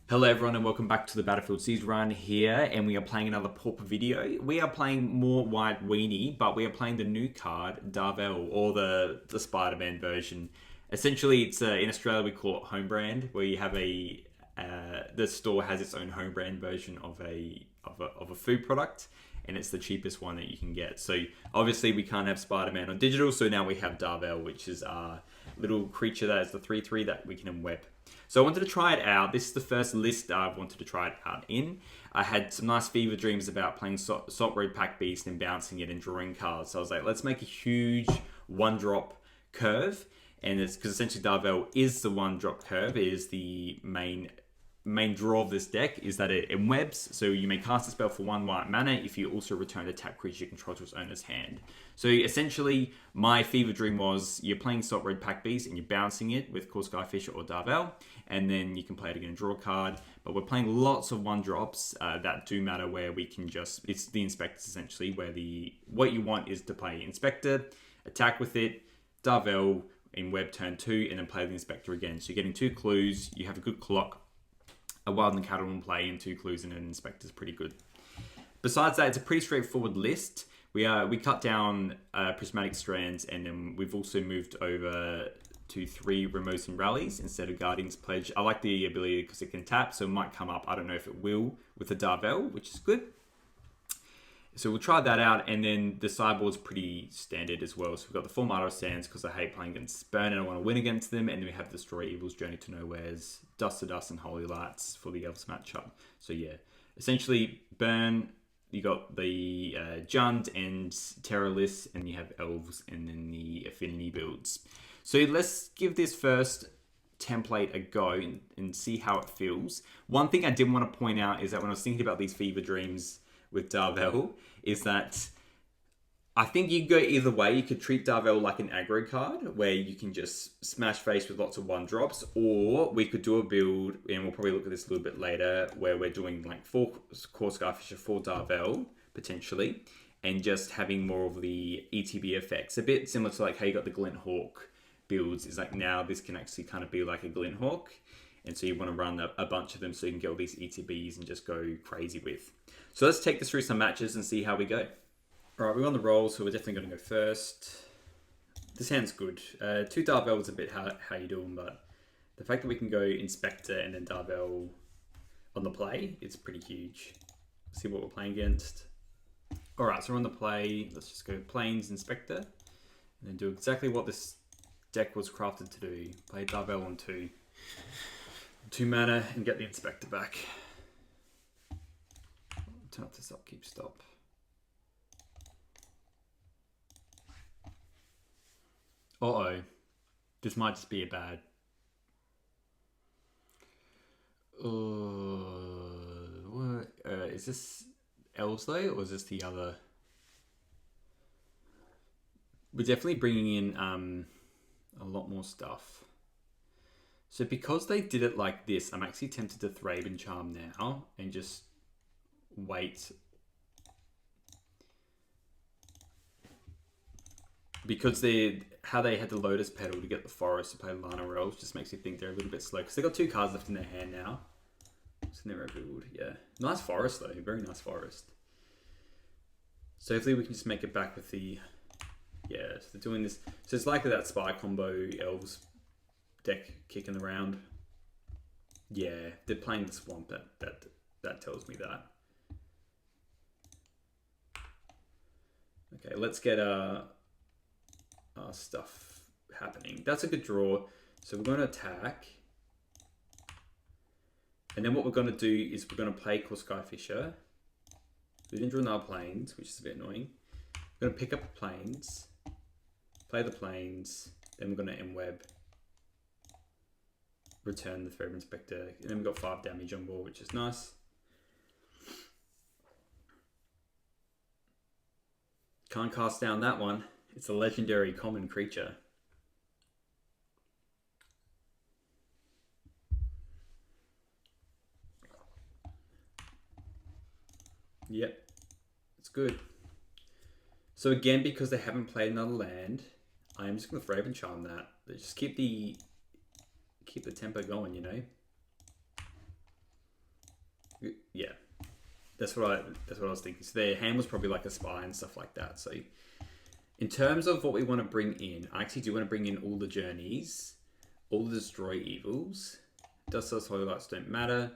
Hello everyone and welcome back to the Battlefield Seas run here, and we are playing another Pauper video. We are playing more White Weenie, but we are playing the new card, Darvel, or the Spider-Man version. Essentially, it's in Australia we call it home brand, where you have the store has its own home brand version of a food product, and it's the cheapest one that you can get. So obviously we can't have Spider-Man on digital, so now we have Darvel, which is our little creature that is the 3/3 that we can web. So I wanted to try it out. This is the first list I've wanted to try it out in. I had some nice fever dreams about playing Salt Road Pack Beast and bouncing it and drawing cards. So I was like, let's make a huge one-drop curve. And it's because essentially Darvel is the one-drop curve. It is the main draw of this deck is that it webs, so you may cast a spell for 1 white mana if you also return a tapped creature you control to its owner's hand. So essentially, my fever dream was you're playing Salt Road Pack Beast and you're bouncing it with Core Skyfisher or Darvel, and then you can play it again and draw a card. But we're playing lots of 1-drops that do matter, where we can just, it's the Inspectors essentially, where what you want is to play Inspector, attack with it, Darvel in web turn 2, and then play the Inspector again. So you're getting 2 clues, you have a good clock, a Wild and Cattle in play, and 2 clues and an Inspector is pretty good. Besides that, it's a pretty straightforward list. We cut down Prismatic Strands, and then we've also moved over to 3 Remote Rallies instead of Guardian's Pledge. I like the ability because it can tap, so it might come up. I don't know if it will with the Darvel, which is good. So we'll try that out, and then the sideboard's pretty standard as well. So we've got the 4 Martyr Sands because I hate playing against Burn and I want to win against them, and then we have Destroy Evil's Journey to Nowhere's, Dust to Dust, and Holy Lights for the Elves matchup. So yeah, essentially Burn, you got the Jund and Terrorless, and you have Elves, and then the Affinity builds. So let's give this first template a go and see how it feels. One thing I did want to point out is that when I was thinking about these fever dreams with Darvel, is that I think you go either way. You could treat Darvel like an aggro card, where you can just smash face with lots of 1-drops, or we could do a build, and we'll probably look at this a little bit later, where we're doing like 4 Core Skyfisher, 4 Darvel, potentially, and just having more of the ETB effects. A bit similar to like how you got the Glint Hawk builds, is like now this can actually kind of be like a Glint Hawk. And so you want to run a bunch of them so you can get all these ETBs and just go crazy with. So let's take this through some matches and see how we go. All right, we're on the roll, so we're definitely going to go first. This hand's good. 2 Darvel is a bit how you doing, but the fact that we can go Inspector and then Darvel on the play, it's pretty huge. Let's see what we're playing against. All right, so we're on the play. Let's just go Plains Inspector and then do exactly what this deck was crafted to do. Play Darvel on 2 mana and get the Inspector back. Turn up this upkeep stop. Uh-oh. This might just be a bad... what? Is this Elves though, or is this the other? We're definitely bringing in a lot more stuff. So because they did it like this, I'm actually tempted to Thraben Charm now and just wait. Because how they had the Lotus Petal to get the Forest to play Lana Rolls just makes me think they're a little bit slow. Because they've got 2 cards left in their hand now. So never build, yeah. Nice Forest though, very nice Forest. So hopefully we can just make it back with the... Yeah, so they're doing this. So it's likely that Spy combo Elves deck kicking around. Yeah, they're playing the Swamp. That tells me that. Okay, let's get our stuff happening. That's a good draw. So we're going to attack. And then what we're going to do is we're going to play Core Skyfisher. We didn't draw another Plains, which is a bit annoying. We're going to pick up the Plains. Play the Plains. Then we're going to M-Web. Return the Thread Inspector. And then we've got 5 damage on board, which is nice. Can't cast down that one. It's a legendary common creature. Yep, it's good. So again, because they haven't played another land, I'm just going to Thraben Charm that. Just keep the tempo going, you know. Yeah, that's what I was thinking. So their hand was probably like a spy and stuff like that. So in terms of what we want to bring in, I actually do want to bring in all the journeys, all the destroy evils. Dust Dust Highlights don't matter.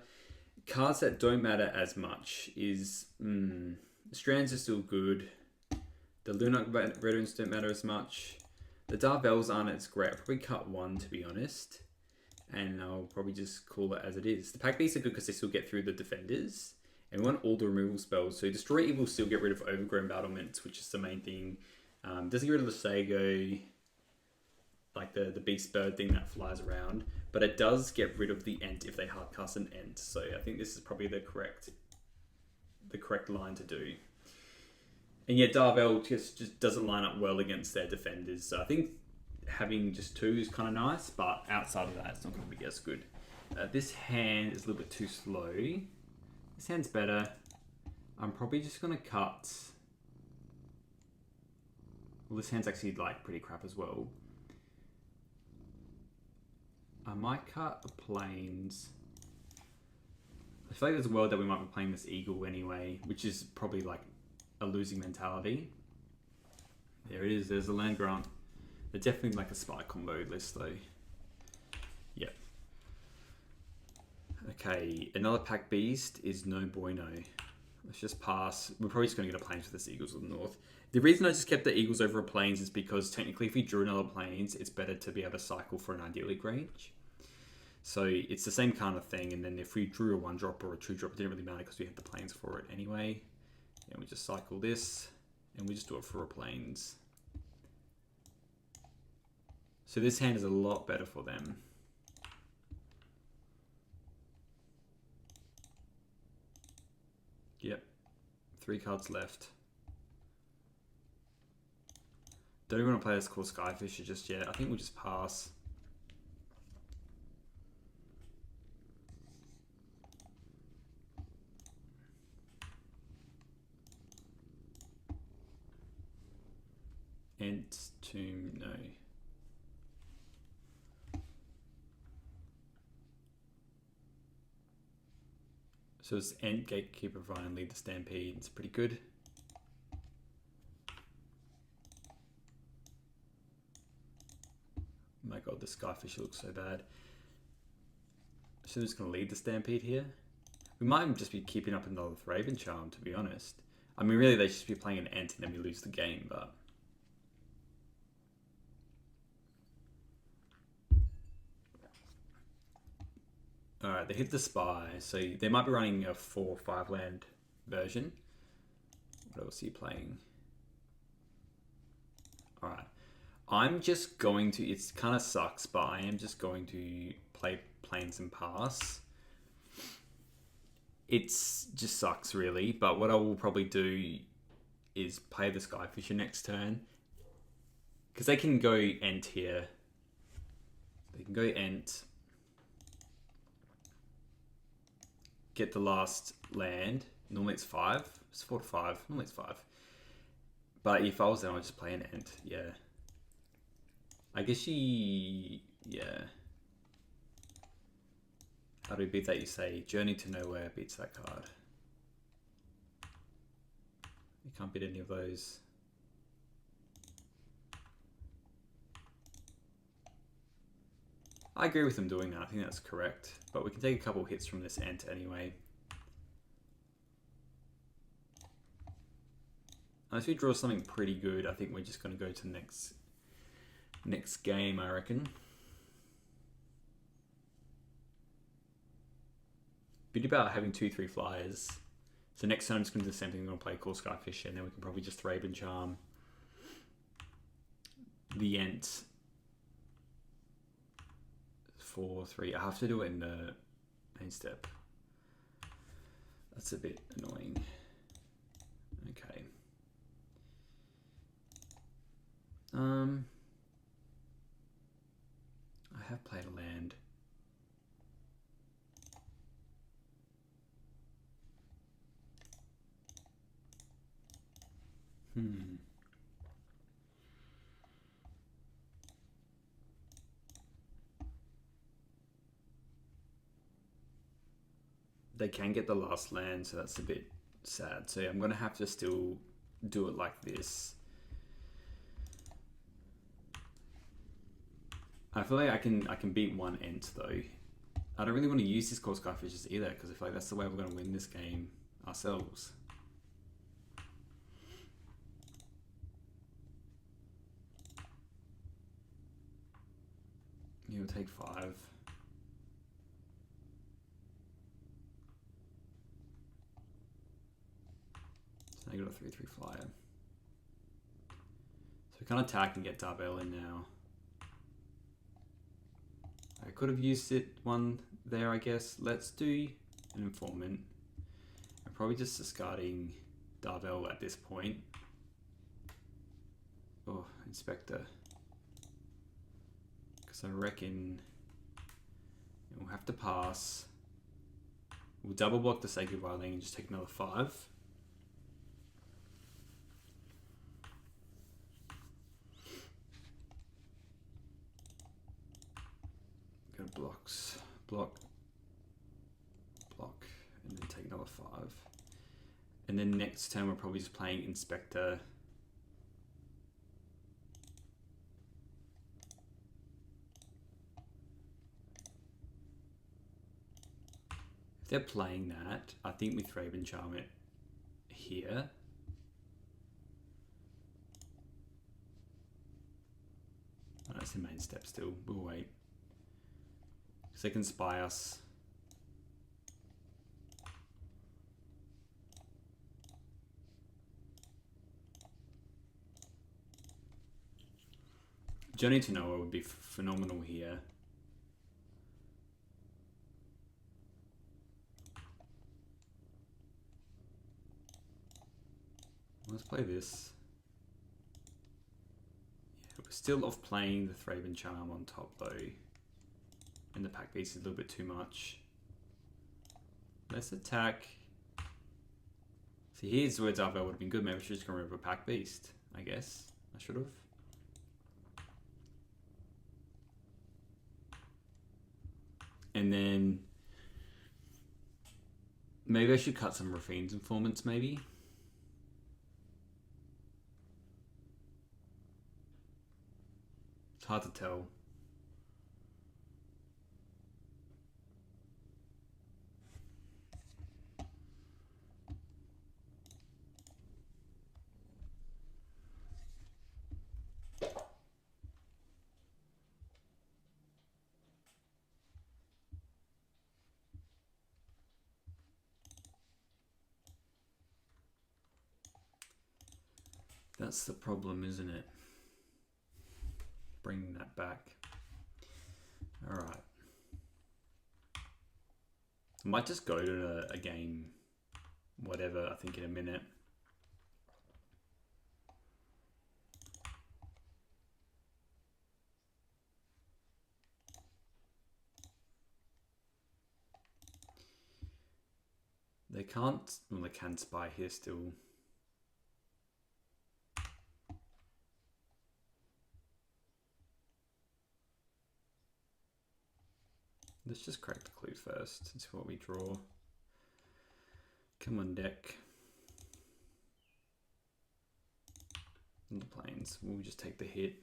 Cards that don't matter as much is Strands are still good. The Lunar Veterans don't matter as much. The Darvels aren't as great. I'll probably cut one, to be honest. And I'll probably just call it as it is. The Pack Beasts are good because they still get through the defenders. And we want all the removal spells. So Destroy Evil still get rid of Overgrown Battlements, which is the main thing. Doesn't get rid of the Sago, like the Beast Bird thing that flies around. But it does get rid of the Ent if they hardcast an Ent. So I think this is probably the correct line to do. And yeah, Darvel just doesn't line up well against their defenders. So I think having just 2 is kind of nice, but outside of that, it's not going to be as good. This hand is a little bit too slow. This hand's better. I'm probably just going to cut... Well, this hand's actually like pretty crap as well. I might cut the plains. I feel like there's a world that we might be playing this Eagle anyway, which is probably like a losing mentality. There it is. There's a land grant. They're definitely like a spy combo list though. Yep. Okay, another Pack Beast is no bueno. Let's just pass. We're probably just going to get a plains for this Eagles of the North. The reason I just kept the Eagles over a plains is because technically if we drew another plains, it's better to be able to cycle for an ideal range. So it's the same kind of thing. And then if we drew a 1-drop or a 2-drop, it didn't really matter because we had the plains for it anyway. And we just cycle this and we just do it for a plains. So this hand is a lot better for them. Yep. 3 cards left. Don't even want to play this cool Skyfisher just yet. I think we'll just pass. Ent Tomb, no. So it's Ent, Gatekeeper, Vine, Lead the Stampede. It's pretty good. Oh my god, the Skyfish looks so bad. So I'm just going to lead the Stampede here. We might just be keeping up another Raven Charm, to be honest. I mean, really, they should be playing an Ent and then we lose the game, but... Alright, they hit the Spy, so they might be running a 4 or 5 land version. What else are you playing? Alright. I'm just going to... It kind of sucks, but I am just going to play Plains and pass. It's just sucks, really. But what I will probably do is play the Skyfisher next turn. Because they can go Ent here. They can go Ent. Get the last land. Normally it's 5. It's 4 to 5. Normally it's 5. But if I was them, I'd just play an Ent. Yeah. I guess she... Yeah. How do we beat that? You say Journey to Nowhere beats that card. You can't beat any of those. I agree with them doing that. I think that's correct. But we can take a couple hits from this Ent anyway. Unless we draw something pretty good, I think we're just going to go to the next game, I reckon. Bit about having 2-3 flyers. So next turn I'm just going to do the same thing. I'm going to play Cool Skyfish and then we can probably just Raven Charm the Ent. 4-3. I have to do it in the main step. That's a bit annoying. Okay. I have played a land. they can get the last land, so that's a bit sad. So I'm gonna have to still do it like this. I feel like I can beat one Ent though. I don't really want to use this core Skyfishes either, because I feel like that's the way we're gonna win this game ourselves. He'll take 5. So I got a 3/3 flyer. So we can attack and get Darbell in now. I could have used it one there, I guess. Let's do an Informant. I'm probably just discarding Darvel at this point. Oh, Inspector. Because I reckon we'll have to pass. We'll double block the Sacred Wildling and just take another 5. Go to blocks, block, block, and then take another 5. And then next turn we're probably just playing Inspector. If they're playing that, I think we Thraben Charm it here. Oh, that's the main step still. We'll wait. Because they can spy us. Journey to Nowhere would be phenomenal here. Let's play this. Yeah, we're still off playing the Thraben Charm on top though. And the Pack Beast is a little bit too much. Let's attack. See, here's where Darvel would have been good. Maybe I should just go remove a Pack Beast, I guess. I should have. And then maybe I should cut some Rafine's Informants, maybe. It's hard to tell. That's the problem, isn't it? Bringing that back. All right. I might just go to a game, whatever, I think in a minute. They can't, well, they can spy here still. Let's just crack the clue first and see what we draw. Come on, deck. And the planes. We'll just take the hit.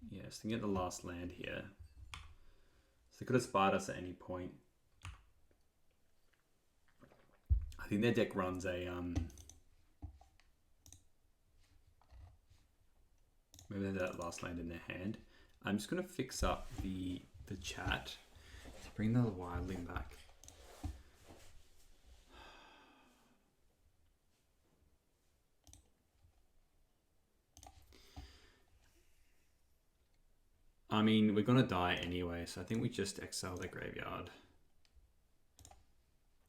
Yes, they get the last land here. So they could have spied us at any point. I think their deck runs a maybe they have that last land in their hand. I'm just gonna fix up the chat to bring the wildling back. I mean, we're gonna die anyway, so I think we just exile their graveyard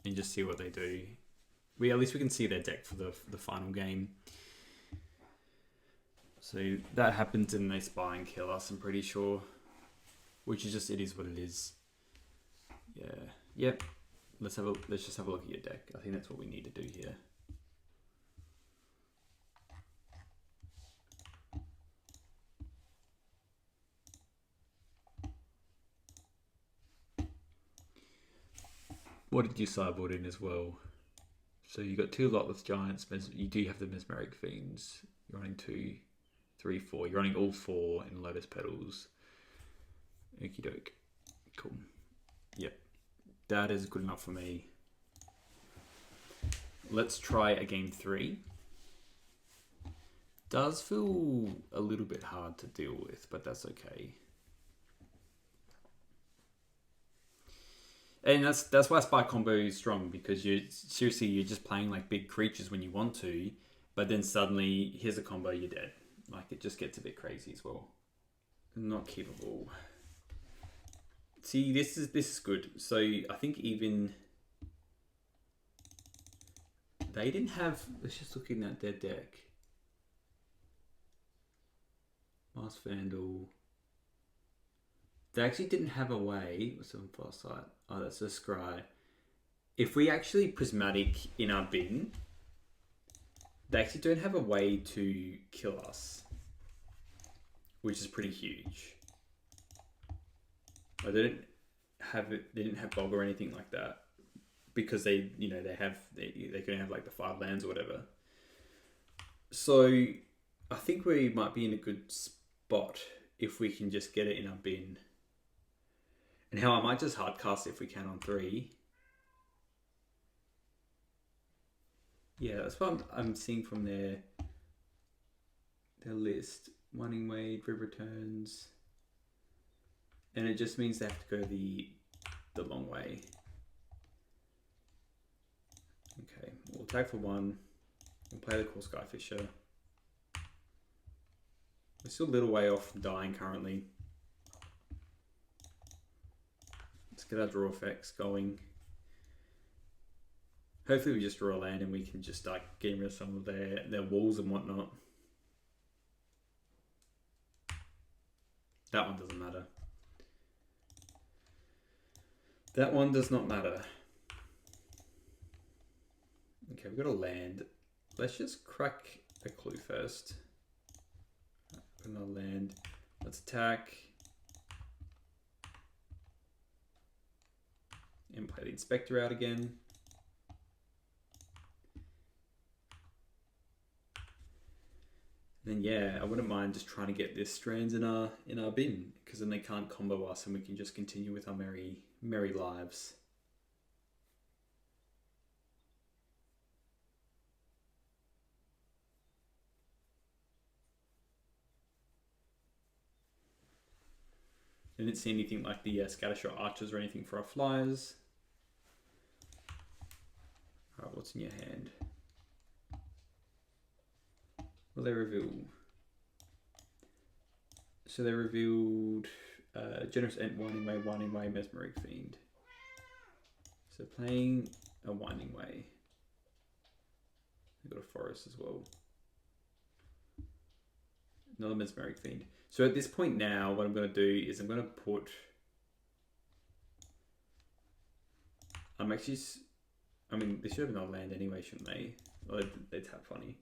and just see what they do. At least we can see their deck for the final game. So that happens and they spy and kill us, I'm pretty sure. Which is just, it is what it is. Yeah. Yep. Let's just have a look at your deck. I think that's what we need to do here. What did you sideboard in as well? So you got 2 Lotless Giants. You do have the Mesmeric Fiends. You're running 2, 3, 4. You're running all 4 in Lotus Petals. Okie doke. Cool. Yep. That is good enough for me. Let's try a game 3. Does feel a little bit hard to deal with, but that's okay. And that's why Spy Combo is strong, because you're just playing like big creatures when you want to, but then suddenly here's a combo, you're dead. Like, it just gets a bit crazy as well. Not keepable. See, this is good. So I think even they didn't have. Let's just look in at their deck. Mars Vandal. They actually didn't have a way. What's on far side? Oh, that's a scry. If we actually prismatic in our bin, they actually don't have a way to kill us, which is pretty huge. They didn't have it. They didn't have Bog or anything like that, because they can have like the 5 lands or whatever. So I think we might be in a good spot if we can just get it in our bin. And how I might just hardcast it if we can on 3. Yeah, that's what I'm seeing from their list. Winding Wade, River Turns. And it just means they have to go the long way. Okay, we'll attack for 1. We'll play the Core Skyfisher. We're still a little way off from dying currently. Let's get our draw effects going. Hopefully we just draw a land and we can just start getting rid of some of their walls and whatnot. That one doesn't matter. That one does not matter. Okay, we've got a land. Let's just crack a clue first. Another land. Let's attack. And play the Inspector out again. And then yeah, I wouldn't mind just trying to get this Strands in our bin, because then they can't combo us and we can just continue with our merry lives. I didn't see anything like the Scattershot Archers or anything for our flyers. Alright, what's in your hand? Well, they reveal. So they revealed Generous Ent, Winding Way, Mesmeric Fiend. So playing a Winding Way. They've got a Forest as well. Another Mesmeric Fiend. So at this point now, what I'm going to do is I'm going to put... I mean, they should have another land anyway, shouldn't they? Well, they tap funny.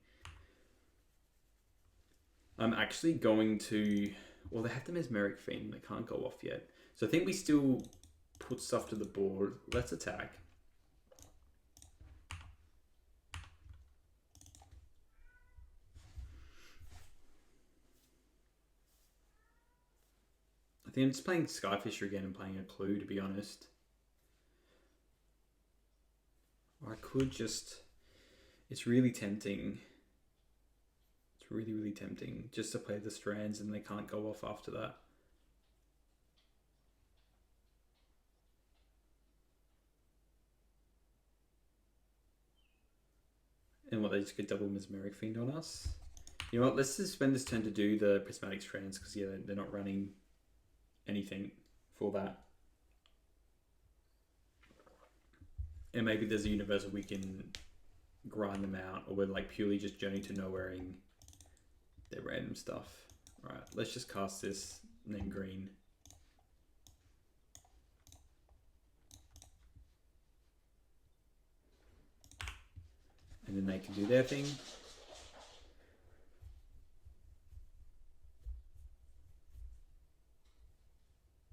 I'm actually going to... Well, they have the Mesmeric Fiend. They can't go off yet. So I think we still put stuff to the board. Let's attack. I think I'm just playing Skyfisher again and playing a Clue, to be honest. Or I could just... It's really tempting. It's really, really tempting just to play the Strands and they can't go off after that. And what, they just get double Mesmeric Fiend on us? You know what, let's just spend this turn to do the Prismatic Strands, because yeah, they're not running anything for that. And maybe there's a universe where we can grind them out, or we're like purely just Journey to Nowhereing their random stuff. Alright, let's just cast this and then green. And then they can do their thing.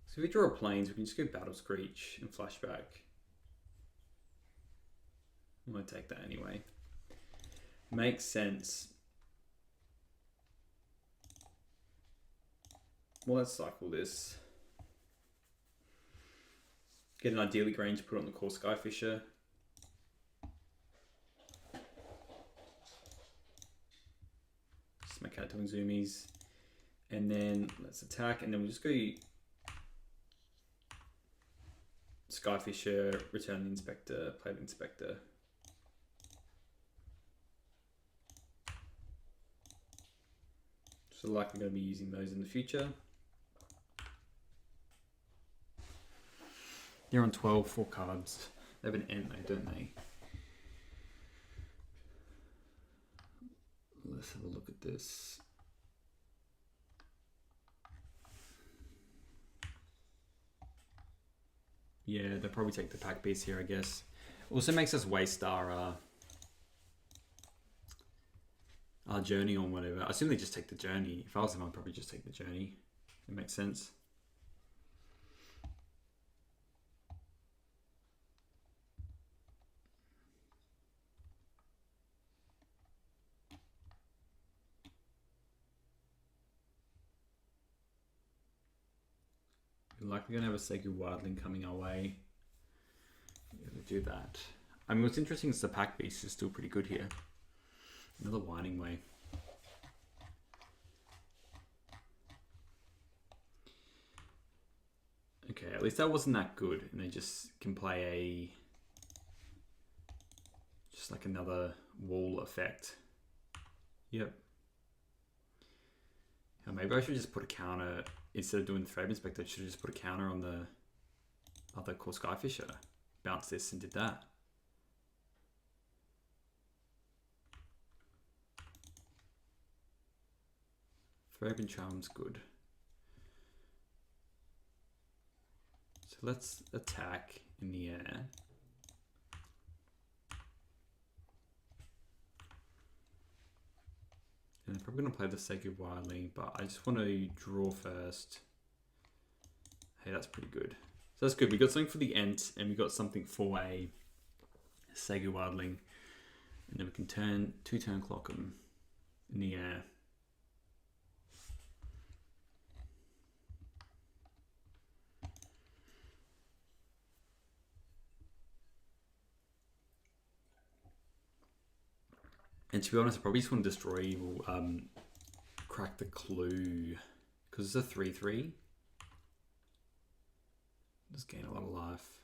So if we draw a Plains, we can just go Battle Screech and Flashback. I'm going to take that anyway. Makes sense. Well, let's cycle this. Get an ideally grain to put on the core Skyfisher. Just my cat doing zoomies. And then let's attack, and then we'll just go Skyfisher, return the inspector, play the inspector. So likely going to be using those in the future. They're on 12, 4 cards. They have an N though, don't they? Let's have a look at this. Yeah, they'll probably take the pack piece here, I guess. Also makes us waste our journey on whatever. I assume they just take the journey. If I was them, I'd probably just take the journey. It makes sense. We're likely going to have a Segu Wildling coming our way. We're going to do that. I mean, what's interesting is the pack beast is still pretty good here. Another Winding Way. Okay, at least that wasn't that good, and they just can play just like another wall effect. Yep. Yeah, maybe I should just put a counter instead of doing the Thread Inspector. I should have just put a counter on the other core Skyfisher. Bounce this and did that. Thread Charm's good. So let's attack in the air. And I'm probably going to play the Sacred Wildling, but I just want to draw first. Hey, that's pretty good. So that's good. We got something for the Ent, and we got something for a Sacred Wildling. And then we can turn 2-turn clock them in the air. And to be honest, I probably just want to destroy evil, crack the clue, because it's a 3/3. Just gain a lot of life.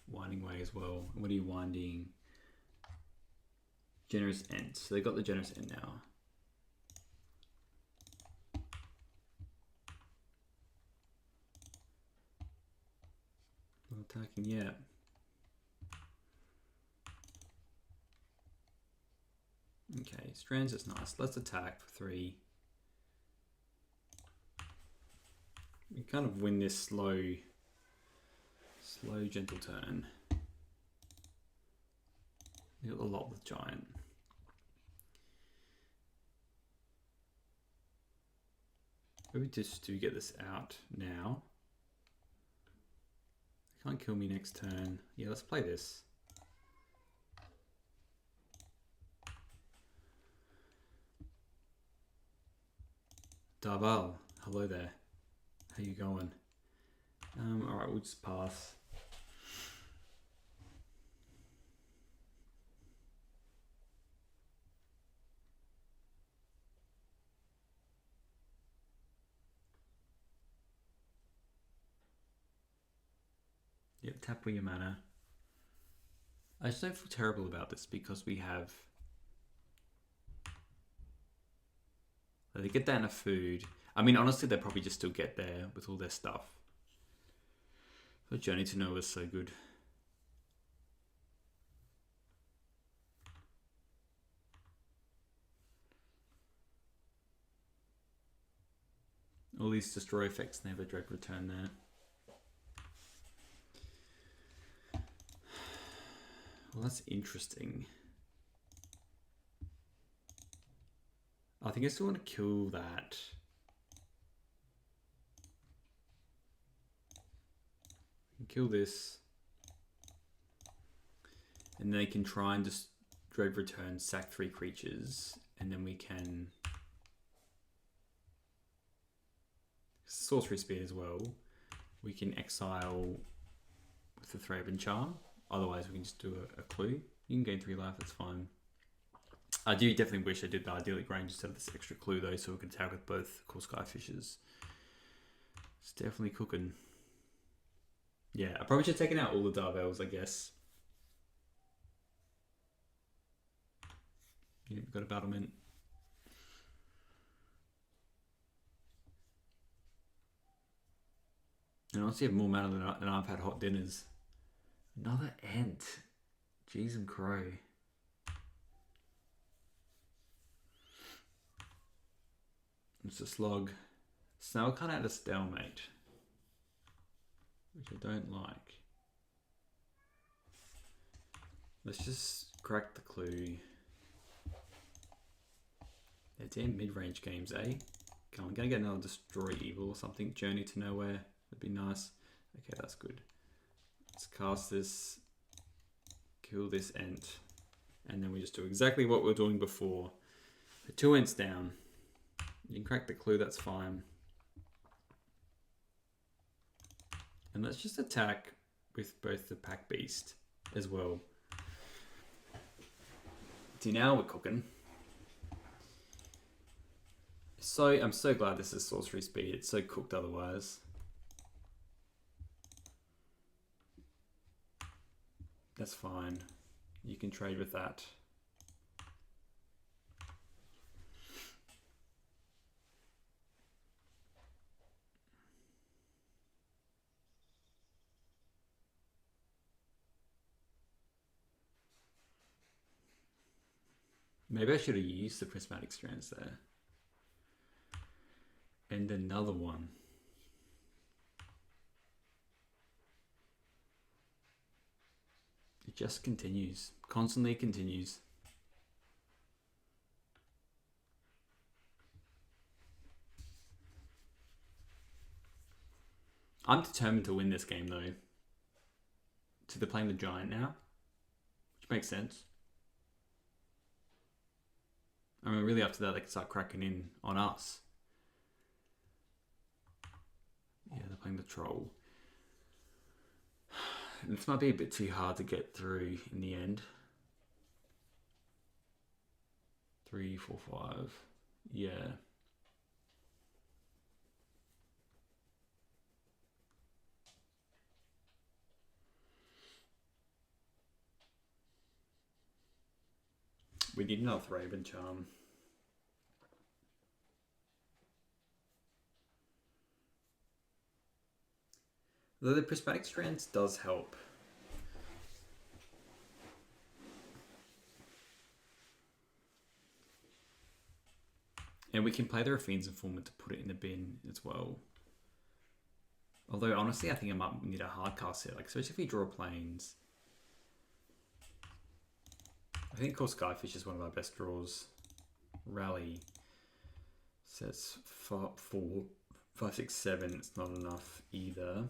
Winding Way as well. And what are you winding? Generous End. So they got the Generous End now. Not attacking yet. Okay, Strands is nice. Let's attack for 3. We kind of win this slow, gentle turn. We got a lot with Giant. Maybe just do get this out now. They can't kill me next turn. Yeah, let's play this. Darval, hello there. How you going? Alright, we'll just pass. Yep, tap with your mana. I just don't feel terrible about this because we have... They get that in a food. I mean, honestly, they probably just still get there with all their stuff. But Journey to Know is so good. All these destroy effects never direct return there. Well, that's interesting. I think I still want to kill that. Kill this. And then they can try and just dread return, sack 3 creatures, and then we can sorcery speed as well. We can exile with the Thraben Charm. Otherwise, we can just do a clue. You can gain 3 life, that's fine. I do definitely wish I did the idyllic range instead of this extra clue though, so we can tag with both Cool Sky Fishes. It's definitely cooking. Yeah, I probably should have taken out all the Darvels, I guess. Yeah, we've got a battlement. And honestly, I have more mana than I've had hot dinners. Another Ent. Jeez and crow. It's a slog. So now we're kind of at a stalemate, which I don't like. Let's just crack the clue. They're damn mid-range games, eh? Come on, I'm gonna get another Destroy Evil or something. Journey to Nowhere. That'd be nice. Okay, that's good. Let's cast this. Kill this Ent. And then we just do exactly what we were doing before. The 2 Ents down. You can crack the clue, that's fine. And let's just attack with both the Pack Beast as well. See, now we're cooking. So I'm so glad this is sorcery speed. It's so cooked otherwise. That's fine. You can trade with that. Maybe I should have used the prismatic strands there. And another one. It just continues. Constantly continues. I'm determined to win this game though. So they're playing the Giant now, which makes sense. I mean, really after that they can start cracking in on us. Yeah, they're playing the Troll. This might be a bit too hard to get through in the end. 3, 4, 5. Yeah. We need another Thraben Charm. Though the prismatic strands does help. And we can play the Raffine's Informant to put it in the bin as well. Although honestly, I think I might need a hard cast here, like especially if we draw planes. I think Cool Skyfish is one of our best draws. Rally says 4, 5, 6, 7. It's not enough either.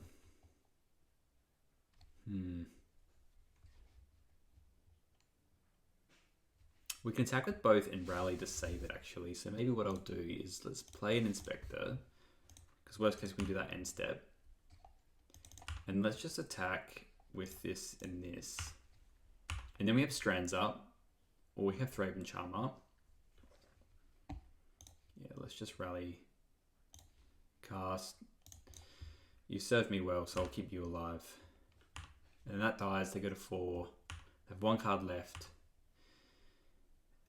We can attack with both and rally to save it actually. So maybe what I'll do is let's play an Inspector. Because worst case we can do that end step. And let's just attack with this and this. And then we have Strands up. Or we have Thraben Charm up. Yeah, let's just rally. Cast. You served me well, so I'll keep you alive. And that dies, they go to 4. They have 1 card left.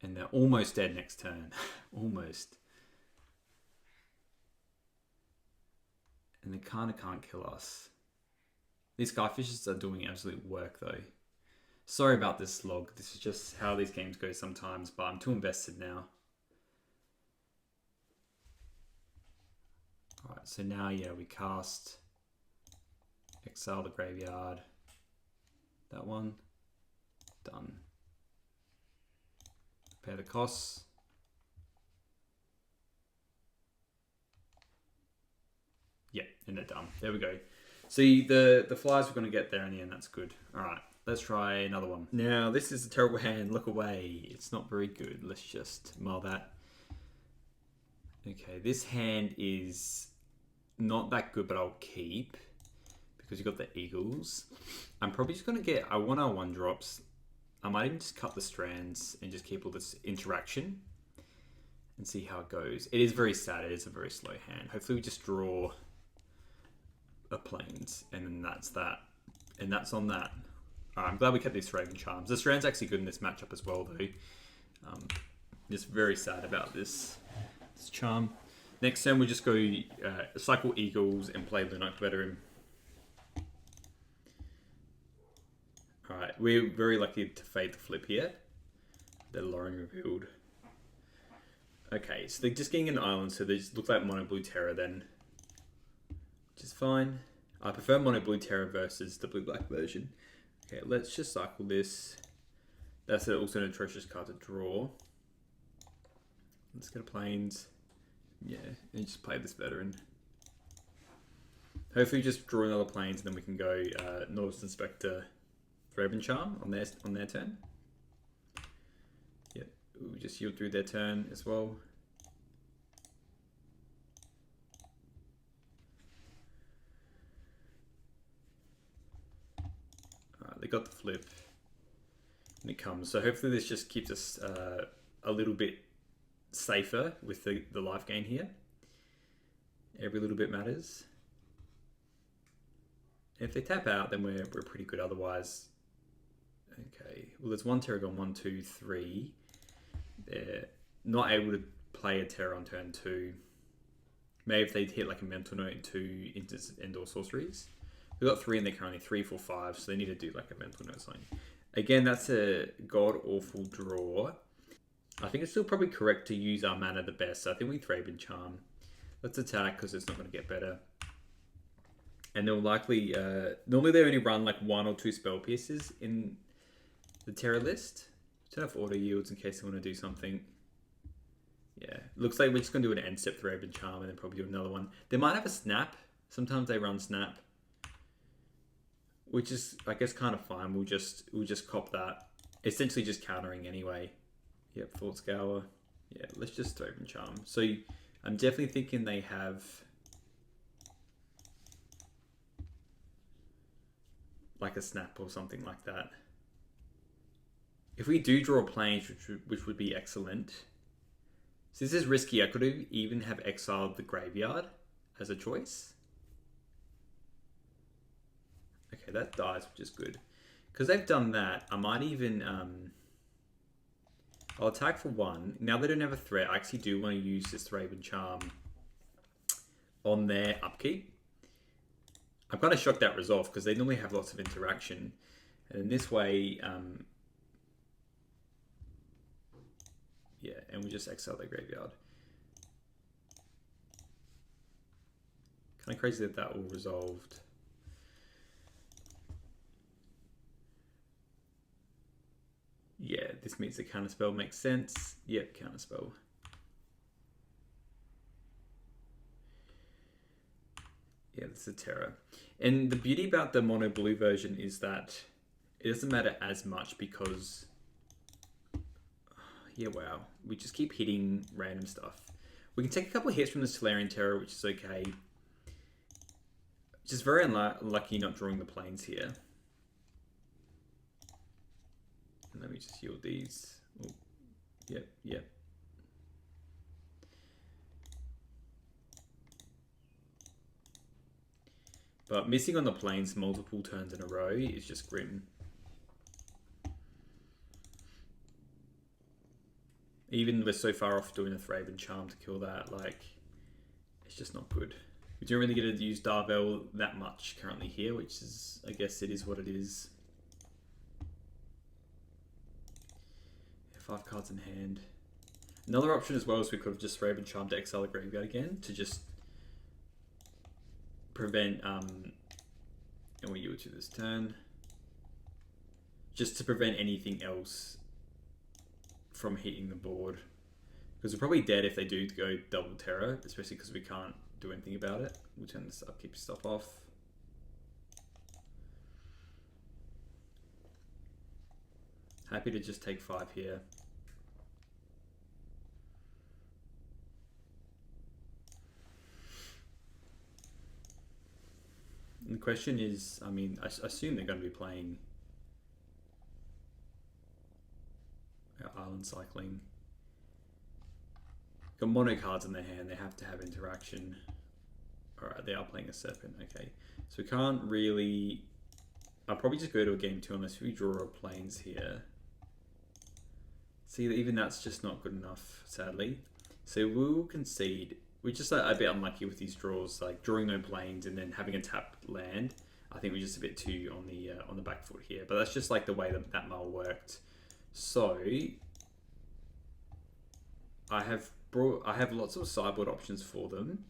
And they're almost dead next turn. Almost. And they kind of can't kill us. These Skyfishes are doing absolute work though. Sorry about this slog. This is just how these games go sometimes, but I'm too invested now. Alright, so now, yeah, we cast Exile the Graveyard. That one. Done. Pay the costs. Yeah, and they're done. There we go. See, the flyers we're going to get there in the end. That's good. Alright. Let's try another one. Now, this is a terrible hand. Look away. It's not very good. Let's just mull that. Okay, this hand is not that good, but I'll keep because you got the eagles. I'm probably just going to get... I want our 1-drops. I might even just cut the strands and just keep all this interaction and see how it goes. It is very sad. It is a very slow hand. Hopefully we just draw a plains and then that's that. And that's on that. I'm glad we kept these Raven Charms. The strand's actually good in this matchup as well, though. Just very sad about this charm. Next turn, we just go cycle Eagles and play Lunark Veteran. Alright, we're very lucky to fade the flip here. They're Lauren revealed. Okay, so they're just getting an island, so they just look like Mono Blue Terror then. Which is fine. I prefer Mono Blue Terror versus the Blue Black version. Okay, let's just cycle this. That's also an atrocious card to draw. Let's get a plains. Yeah, and just play this veteran. Hopefully just draw another plains and then we can go Northern Inspector Raven Charm on their turn. Yeah, we just yield through their turn as well. They got the flip and it comes. So hopefully this just keeps us a little bit safer with the life gain here. Every little bit matters. If they tap out, then we're pretty good. Otherwise, okay. Well, there's one Terror gone 1, 2, 3. They're not able to play a Terror on turn 2. Maybe if they hit like a Mental Note and 2 Indoor Sorceries. We've got 3 and they're currently 3, 4, 5, so they need to do like a Mental Note sign. Again, that's a god-awful draw. I think it's still probably correct to use our mana the best, so I think we Thraben Charm. Let's attack because it's not going to get better. And they'll likely... normally they only run like 1 or 2 spell pieces in the Terror list. Turn off auto yields in case they want to do something. Yeah, looks like we're just going to do an end step Thraben Charm and then probably do another one. They might have a Snap. Sometimes they run Snap. Which is, I guess, kind of fine. We'll just cop that. Essentially just countering anyway. Yep, Thought Scour. Yeah, let's just Thraben Charm. So I'm definitely thinking they have like a Snap or something like that. If we do draw a Plains, which would be excellent. So this is risky. I could even have exiled the Graveyard as a choice. Okay, that dies, which is good. Because they've done that, I might even... I'll attack for 1. Now they don't have a threat, I actually do want to use this Thraben Charm on their upkeep. I'm kind of shocked that resolve, because they normally have lots of interaction. And in this way... yeah, and we just exile their Graveyard. Kind of crazy that that all resolved. Yeah, this means the counterspell makes sense. Yep, counterspell. Yeah, that's a Terror. And the beauty about the mono blue version is that it doesn't matter as much because... yeah, wow. We just keep hitting random stuff. We can take a couple of hits from the Solarian Terror, which is okay. Just very unlucky not drawing the plains here. Let me just yield these. Oh, yep, yep. But missing on the plains multiple turns in a row is just grim. Even we're so far off doing a Thraben Charm to kill that, like, it's just not good. We don't really get to use Darvel that much currently here, which is, I guess it is what it is. 5 cards in hand. Another option as well is we could have just Thraben Charm to exile the Graveyard again to just prevent, and we yield to this turn. Just to prevent anything else from hitting the board. Because we're probably dead if they do go double Terror, especially because we can't do anything about it. We'll turn this upkeep stuff off. Happy to just take 5 here. And the question is, I mean, I assume they're going to be playing island cycling. Got mono cards in their hand, they have to have interaction. Alright, they are playing a serpent, okay. So we can't really... I'll probably just go to a game 2 unless we draw a plains here. See, even that's just not good enough, sadly. So we'll concede. We're just a bit unlucky with these draws, like drawing no plains and then having a tapped land. I think we're just a bit too on the back foot here, but that's just like the way that mull worked. So I have lots of sideboard options for them.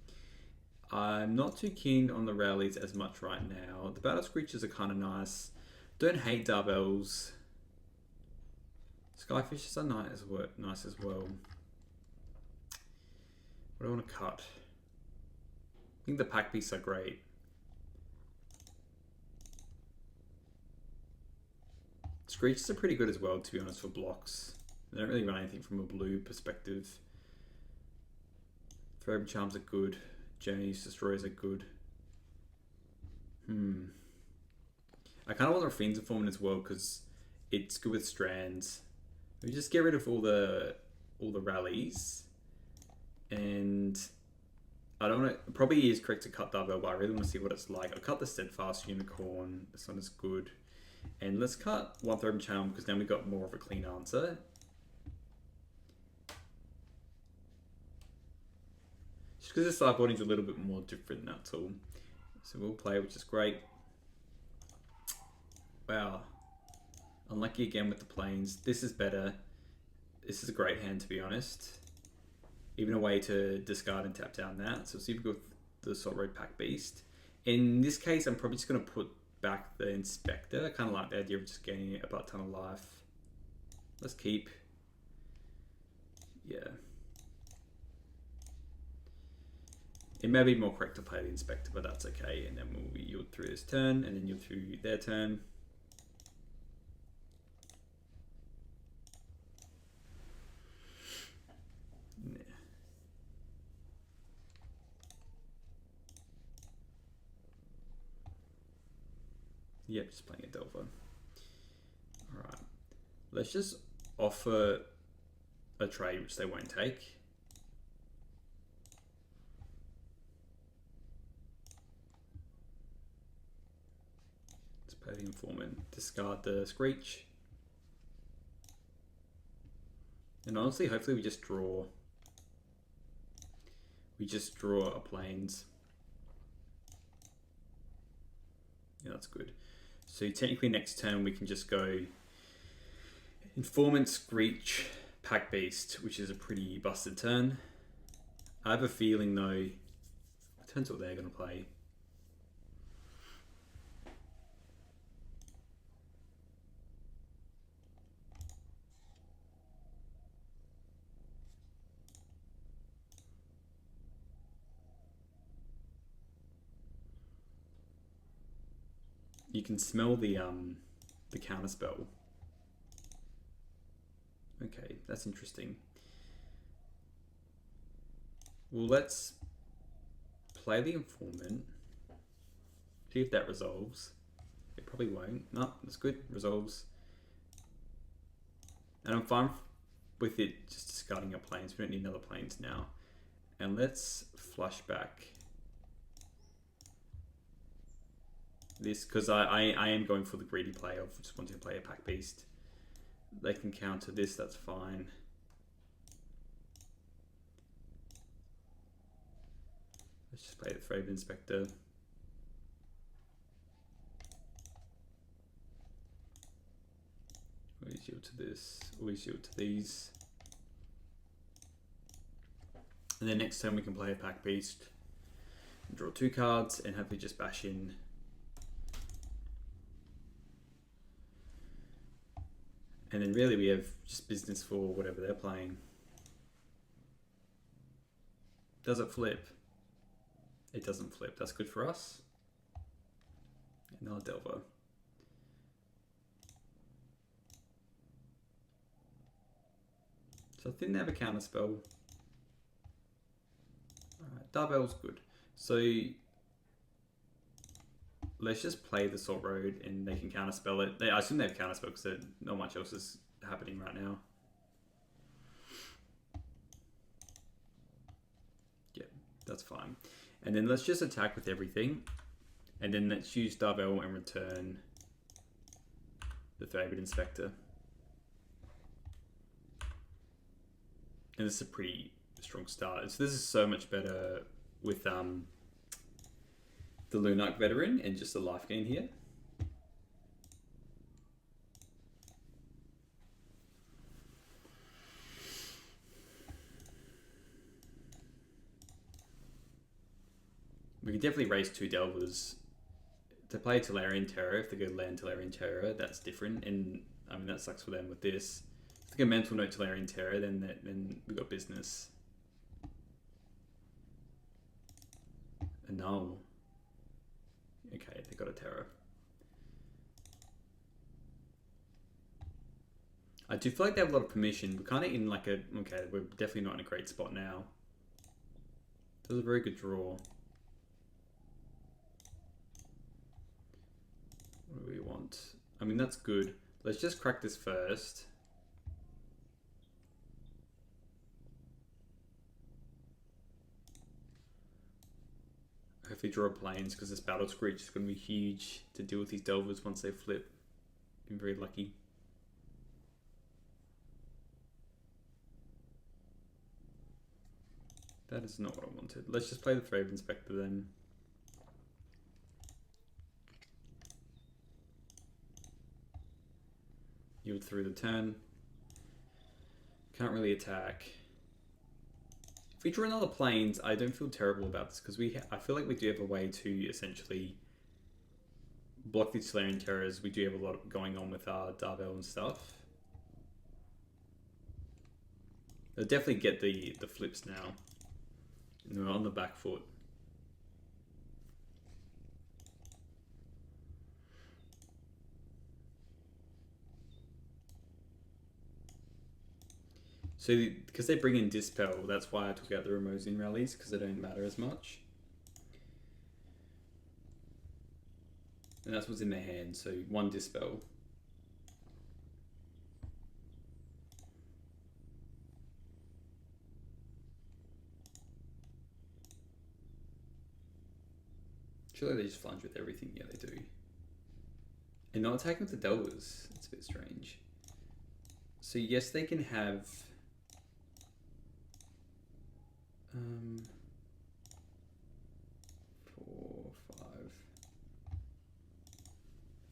I'm not too keen on the rallies as much right now. The battle screeches are kind of nice. Don't hate darbels. Skyfishes are nice as well. What do I want to cut? I think the pack beasts are great. Screeches are pretty good as well, to be honest, for blocks. They don't really run anything from a blue perspective. Throwing charms are good. Journeys, destroyers are good. I kind of want the Fiend's Informant as well because it's good with strands. We just get rid of all the rallies, and I don't want to. Probably is correct to cut Darbell, but I really want to see what it's like. I'll cut the Steadfast Unicorn. This one is good, and let's cut one Throbbing Charm because now we got more of a clean answer. Just because the sideboarding is a little bit more different, that's all. So we'll play, which is great. Wow. Unlucky again with the plains. This is better. This is a great hand, to be honest. Even a way to discard and tap down that. So we'll see if we go with the Salt Road Pack Beast. In this case, I'm probably just going to put back the Inspector. I kind of like the idea of just gaining a butt ton of life. Let's keep. Yeah. It may be more correct to play the Inspector, but that's okay. And then we'll yield through this turn, and then yield through their turn. Yep, just playing a Delver. Alright. Let's just offer a trade which they won't take. Let's play the Informant. Discard the Screech. And honestly, hopefully we just draw. We just draw a plains. Yeah, that's good. So technically next turn we can just go Informant, Screech, Pack Beast, which is a pretty busted turn. I have a feeling though, turns what they're going to play. You can smell the counterspell. Okay, that's interesting. Well, let's play the Informant. See if that resolves. It probably won't. No, that's good. Resolves. And I'm fine with it just discarding our planes. We don't need another planes now. And let's flush back this, because I am going for the greedy play of just wanting to play a Pack Beast. They can counter this, that's fine. Let's just play the Fraven Inspector. Always yield to this, always yield to these. And then next turn we can play a Pack Beast, draw 2 cards, and hopefully just bash in. And then really we have just business for whatever they're playing. Does it flip? It doesn't flip. That's good for us. Another Delver. So I think they have a counter spell. Alright, Darvel's good. So let's just play the Salt Road and they can counter spell it. I assume they have counter spell because not much else is happening right now. Yeah, that's fine. And then let's just attack with everything. And then let's use Darvel and return the Favored Inspector. And this is a pretty strong start. So this is so much better with the Lunarch Veteran and just the life gain here. We could definitely raise 2 Delvers. To play Tolarian Terror, if they go land Tolarian Terror, that's different. And I mean, that sucks for them with this. If they go Mental Note Tolarian Terror, then we got business. A null. Okay, they got a Terror. I do feel like they have a lot of permission. We're kind of in like a... Okay, we're definitely not in a great spot now. That was a very good draw. What do we want? I mean, that's good. Let's just crack this first. Hopefully draw planes because this Battle Screech is going to be huge to deal with these Delvers once they flip. Been very lucky. That is not what I wanted. Let's just play the Favored Inspector then. Yield through the turn. Can't really attack. If we draw another planes, I don't feel terrible about this because I feel like we do have a way to essentially block these Tolarian Terrors. We do have a lot going on with our Darvel and stuff. They'll definitely get the flips now. And we're on the back foot. So, because they bring in Dispel, that's why I took out the Ramosian rallies, because they don't matter as much. And that's what's in their hand, so 1 Dispel. Surely they just flange with everything. Yeah, they do. And not attacking with the Delvers. It's a bit strange. So yes, they can have... 4, 5.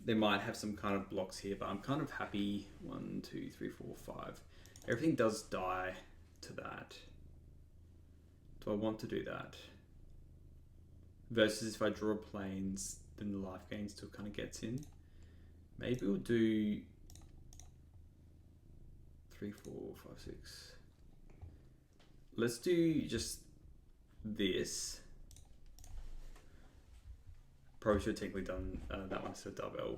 They might have some kind of blocks here, but I'm kind of happy. 1, 2, 3, 4, 5. Everything does die to that. Do I want to do that? Versus if I draw planes, then the life gain still kind of gets in. Maybe we'll do 3, 4, 5, 6. Let's do just this. Probably should have technically done that one instead of Darvel.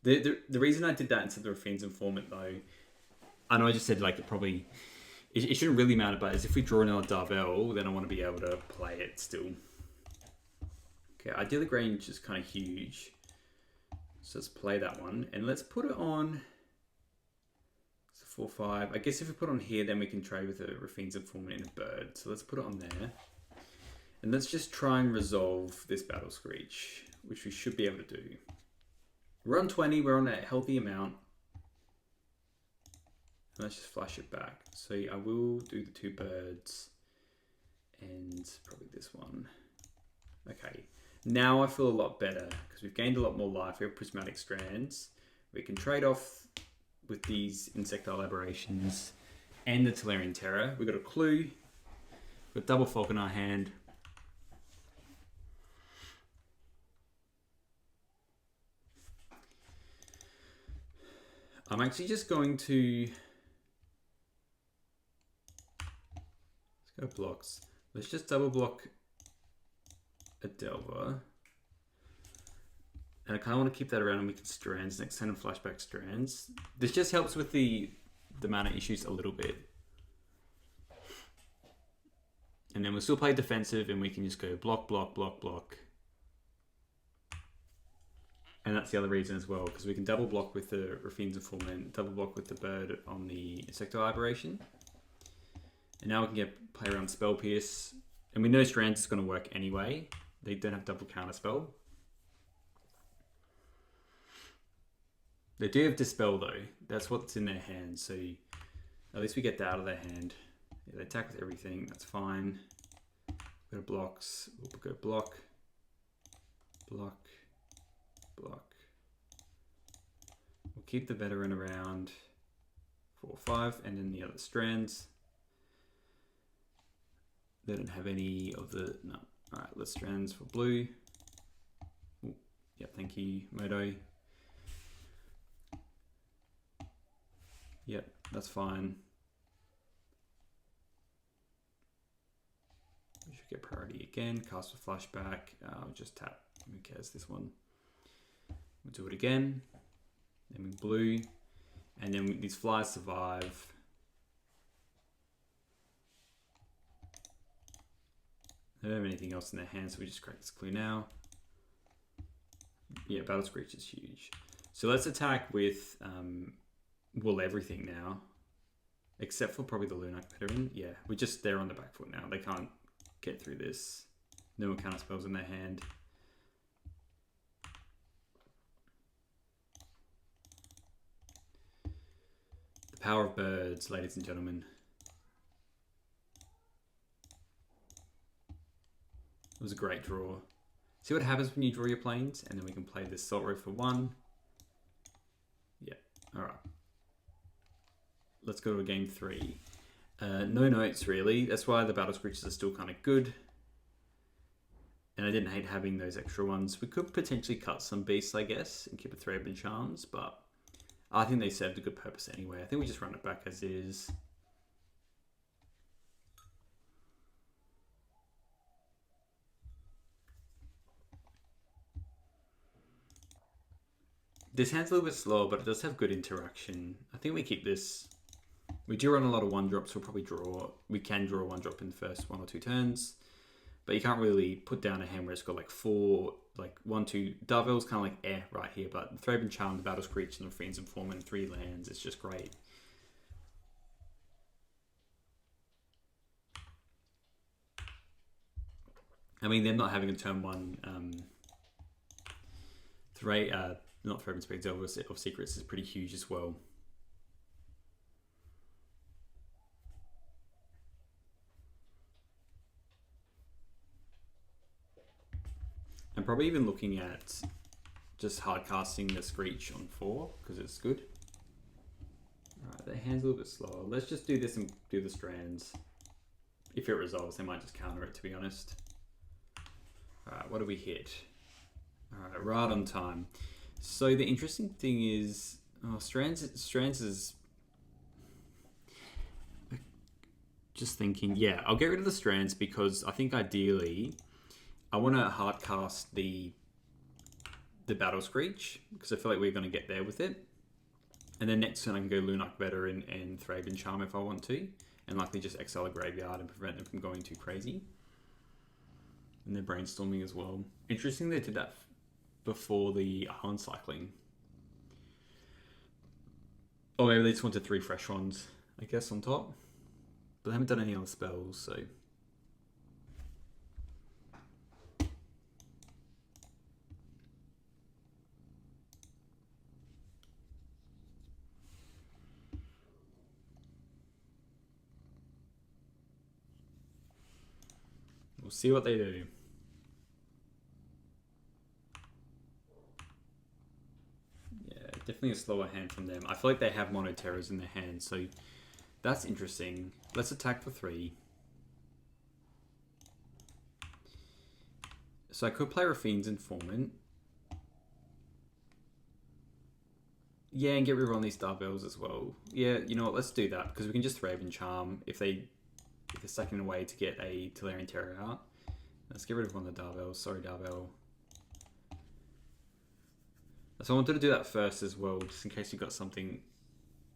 The reason I did that instead of Fiend's Informant though, I know I just said like it shouldn't really matter, but is if we draw another Darvel, then I want to be able to play it still. Okay, Idyllic Range is kind of huge. So let's play that one. And let's put it on... It's a 4, 5. I guess if we put it on here, then we can trade with a Rafine's Informant and a bird. So let's put it on there. And let's just try and resolve this Battle Screech, which we should be able to do. We're on 20. We're on a healthy amount. And let's just flash it back. So I will do the 2 birds. And probably this one. Okay. Now I feel a lot better because we've gained a lot more life. We have Prismatic Strands. We can trade off with these Insectile Aberrations and the Tolarian Terror. We've got a clue. We've got Double Falk in our hand. I'm actually just going to... Let's go blocks. Let's just double block a Delver. And I kind of want to keep that around and we can strands next turn and flashback strands. This just helps with the the mana issues a little bit. And then we'll still play defensive and we can just go block, block, block, block. And that's the other reason as well, because we can double block with the Raffine's Informant, double block with the bird on the Insectile Aberration. And now we can play around Spell Pierce. And we know Strands is going to work anyway. They don't have double counter spell. They do have Dispel though. That's what's in their hand. So at least we get that out of their hand. Yeah, they attack with everything. That's fine. Go to blocks. We'll go block, block, block. We'll keep the veteran around 4 or 5, and then the other strands. They don't have any of the no. All right, let's strands for blue. Ooh, yeah, thank you, Moto. Yep, that's fine. We should get priority again. Cast for flashback. Just tap. Who cares? This one. We'll do it again. Then we blue, and then these flies survive. They don't have anything else in their hands, so we just crack this clue now. Yeah, Battle Screech is huge. So let's attack with Wool everything now, except for probably the Lunak Veteran. Yeah, they're on the back foot now. They can't get through this. No counter spells in their hand. The power of birds, ladies and gentlemen. It was a great draw. See what happens when you draw your planes, and then we can play this Salt Road for 1. Yeah, all right. Let's go to a game 3. No notes really. That's why the Battle Screeches are still kind of good. And I didn't hate having those extra ones. We could potentially cut some beasts, I guess, and keep it 3 open charms, but I think they served a good purpose anyway. I think we just run it back as is. This hand's a little bit slower, but it does have good interaction. I think we keep this. We do run a lot of 1-drops, so we'll probably draw. We can draw a 1-drop in the first 1 or 2 turns, but you can't really put down a hand where it's got like 4, like 1, 2. Darvel's kind of like right here, but the Thraben Charm, the Battle Screech, and the Fiend's Informant, 3 lands. It's just great. I mean, them not having a turn 1 not Thraben Speeds of Secrets is pretty huge as well. I'm probably even looking at just hard casting the Screech on 4 because it's good. Alright, their hand's a little bit slower. Let's just do this and do the strands. If it resolves, they might just counter it, to be honest. Alright, what do we hit? Alright, right on time. So the interesting thing is, strands is just thinking, yeah, I'll get rid of the strands because I think ideally I want to hard cast the Battle Screech because I feel like we're going to get there with it. And then next turn I can go Lunak Veteran and Thraben Charm if I want to, and likely just exile a graveyard and prevent them from going too crazy. And they're brainstorming as well. Interesting they did that before the island cycling. Or maybe they just wanted 3 fresh ones, I guess, on top. But they haven't done any other spells, so... We'll see what they do. Definitely a slower hand from them. I feel like they have Mono Terrors in their hand, so that's interesting. Let's attack for 3. So I could play Raffine's Informant. Yeah, and get rid of all these Darvels as well. Yeah, you know what, let's do that, because we can just Thraben Charm if they're sucking away to get a Tolarian Terror out. Let's get rid of one of the Darvels. Sorry, Darvel. So I wanted to do that first as well, just in case you got something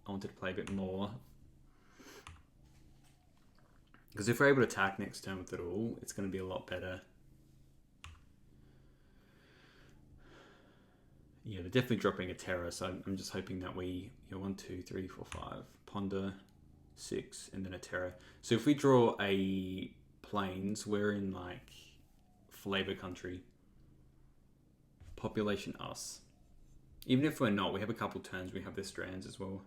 I wanted to play a bit more. Because if we're able to attack next turn with it all, it's going to be a lot better. Yeah, they're definitely dropping a terror, so I'm just hoping that we... 1, 2, 3, 4, 5. Ponder, 6, and then a terror. So if we draw a plains, we're in like flavor country. Population us. Even if we're not, we have a couple turns, we have their strands as well.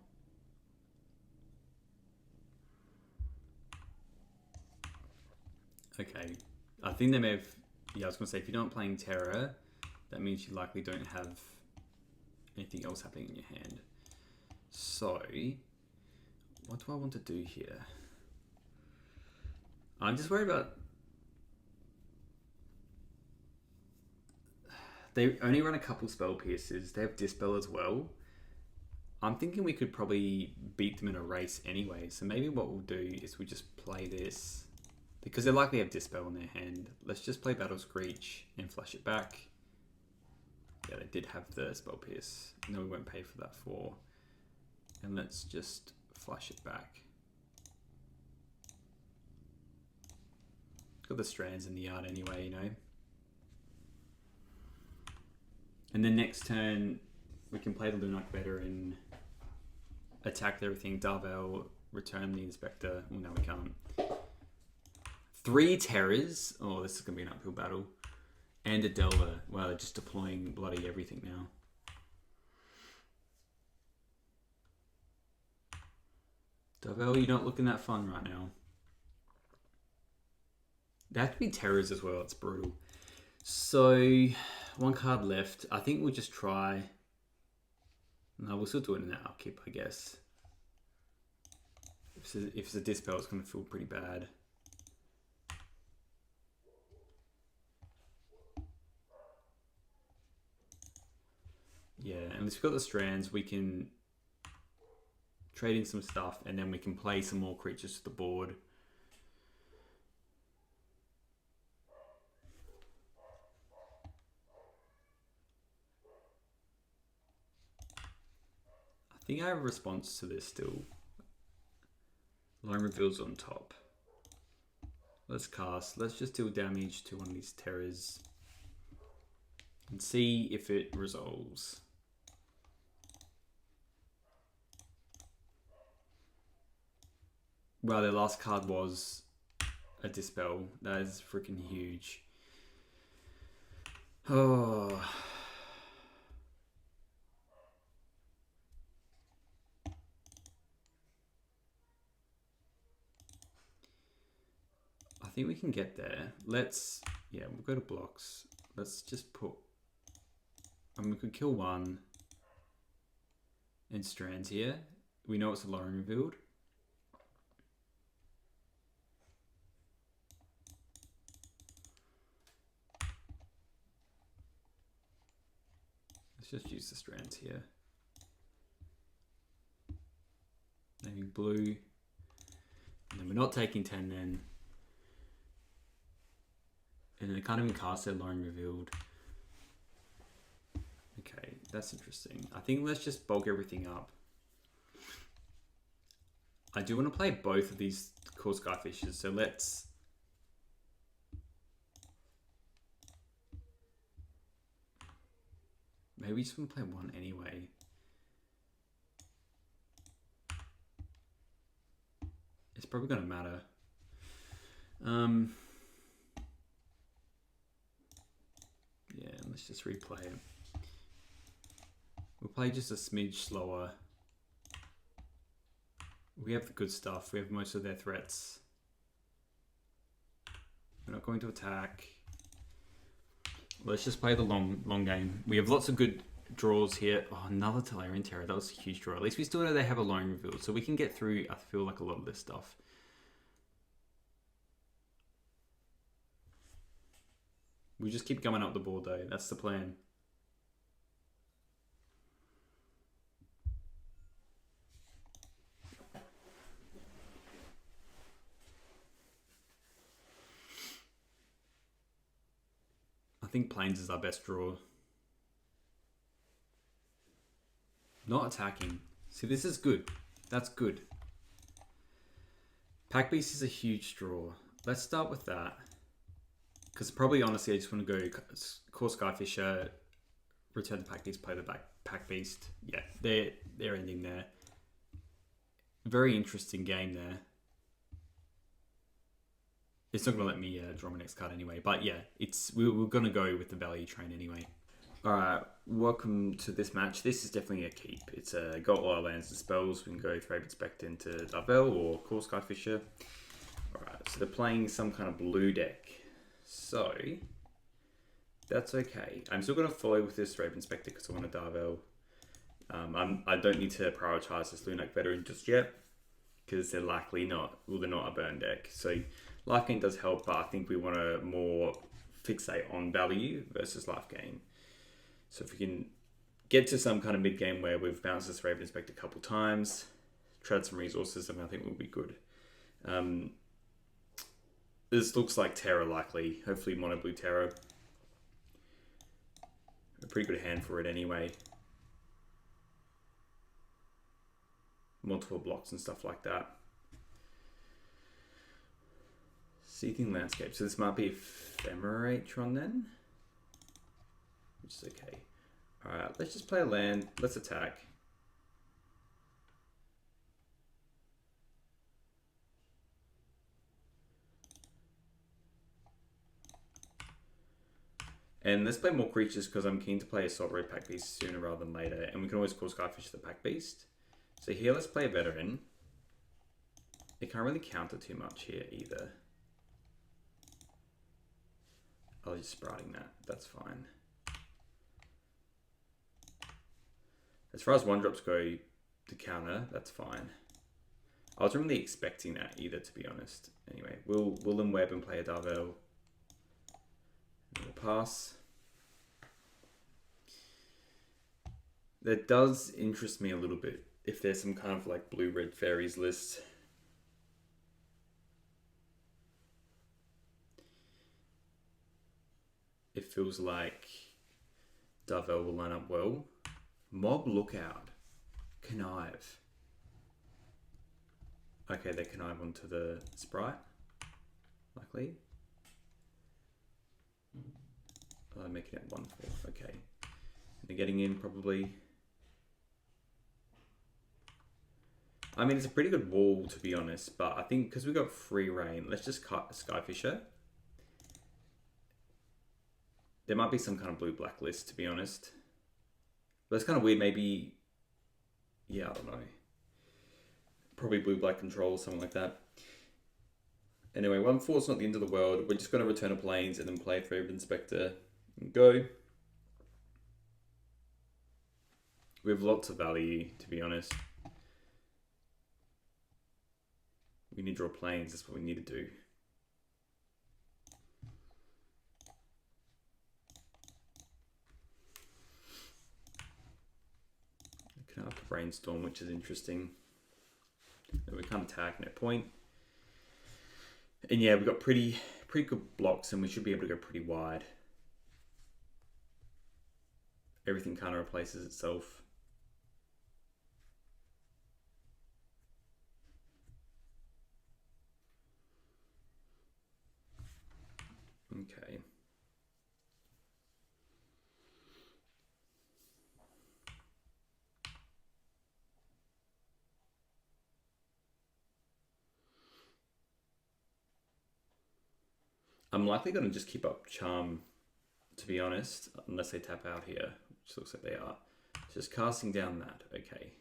Okay, I think they may have... Yeah, I was going to say, if you're not playing terror, that means you likely don't have anything else happening in your hand. So, what do I want to do here? I'm just worried about... They only run a couple spell pierces. They have Dispel as well. I'm thinking we could probably beat them in a race anyway. So maybe what we'll do is we just play this. Because they likely have Dispel in their hand. Let's just play Battle Screech and flash it back. Yeah, they did have the Spell Pierce. No, we won't pay for that 4. And let's just flash it back. Got the strands in the yard anyway, you know. And then next turn, we can play the Lunark better and attack everything. Darvel, return the Inspector. Well, no, we can't. 3 terrors. Oh, this is going to be an uphill battle. And a Delver. Wow, they're just deploying bloody everything now. Darvel, you're not looking that fun right now. They have to be terrors as well. It's brutal. So, 1 card left. I think we'll just try... No, we'll still do it in that upkeep, I guess. If it's a Dispel, it's going to feel pretty bad. Yeah, unless we've got the strands, we can trade in some stuff and then we can play some more creatures to the board. I think I have a response to this still. Lone Reveal's on top. Let's cast. Let's just deal damage to one of these terrors and see if it resolves. Wow, their last card was a Dispel. That is freaking huge. Oh. I think we can get there. Let's, yeah, we'll go to blocks. Let's just put, I mean, we could kill 1 and strands here. We know it's a Lone Revealed. Let's just use the strands here. Maybe blue. And then we're not taking 10 then. And then they can't even cast their Lone Revealed. Okay, that's interesting. I think let's just bulk everything up. I do want to play both of these Cool Skyfishes, so let's... Maybe we just want to play 1 anyway. It's probably going to matter. Yeah, let's just replay it. We'll play just a smidge slower. We have the good stuff. We have most of their threats. We're not going to attack. Let's just play the long game. We have lots of good draws here. Oh, another Talarian Terror. That was a huge draw. At least we still know they have a Lone Reveal, so we can get through, I feel like, a lot of this stuff. We just keep going up the board though. That's the plan. I think Plains is our best draw. Not attacking. See, this is good. That's good. Pack Beast is a huge draw. Let's start with that. Because probably, honestly, I just want to go Core Skyfisher, return the Pack Beast, play the Pack Beast. Yeah, they're ending there. Very interesting game there. It's not going to let me draw my next card anyway. But yeah, we're going to go with the value train anyway. Alright, welcome to this match. This is definitely a keep. It's got a lot of lands and spells. We can go Thraben Spectre into Darvel or Core Skyfisher. Alright, so they're playing some kind of blue deck. So, that's okay. I'm still going to follow with this Thraben Spectre because I want a Darvel. I don't need to prioritize this Lunak Veteran just yet because they're likely not, well, they're not a burn deck. So, life gain does help, but I think we want to more fixate on value versus life gain. So if we can get to some kind of mid-game where we've bounced this Thraben Spectre a couple times, tried some resources, and I think we'll be good. This looks like Terror likely. Hopefully Mono Blue Terror. A pretty good hand for it anyway. Multiple blocks and stuff like that. Seething Landscape. So this might be Ephemeratron then? Which is okay. Alright, let's just play a land. Let's attack. And let's play more creatures because I'm keen to play a Assault Ray Pack Beast sooner rather than later. And we can always call Skyfish the Pack Beast. So here, let's play a Veteran. It can't really counter too much here either. I'll just sprouting that. That's fine. As far as 1-drops go to counter, that's fine. I wasn't really expecting that either, to be honest. Anyway, we'll web and play a Darvel. We'll pass. That does interest me a little bit if there's some kind of like blue-red fairies list. It feels like Darvel will line up well. Mob Lookout. Connive. Okay, they connive onto the Sprite. Likely. Oh, I'm making it 1/4. Okay. And they're getting in probably. I mean, it's a pretty good wall to be honest, but I think because we've got free reign, let's just cut Skyfisher. There might be some kind of blue-black list to be honest. But it's kind of weird, maybe, yeah, I don't know. Probably blue-black control, something like that. Anyway, 1/4 is not the end of the world. We're just going to return a planes and then play Thraben Spectre and go. We have lots of value, to be honest. We need to draw planes, that's what we need to do. I can have to brainstorm, which is interesting. We can't attack, no point. And yeah, we've got pretty good blocks and we should be able to go pretty wide. Everything kind of replaces itself. Okay. I'm likely going to just keep up Charm, to be honest, unless they tap out here, which looks like they are. Just casting down that, okay.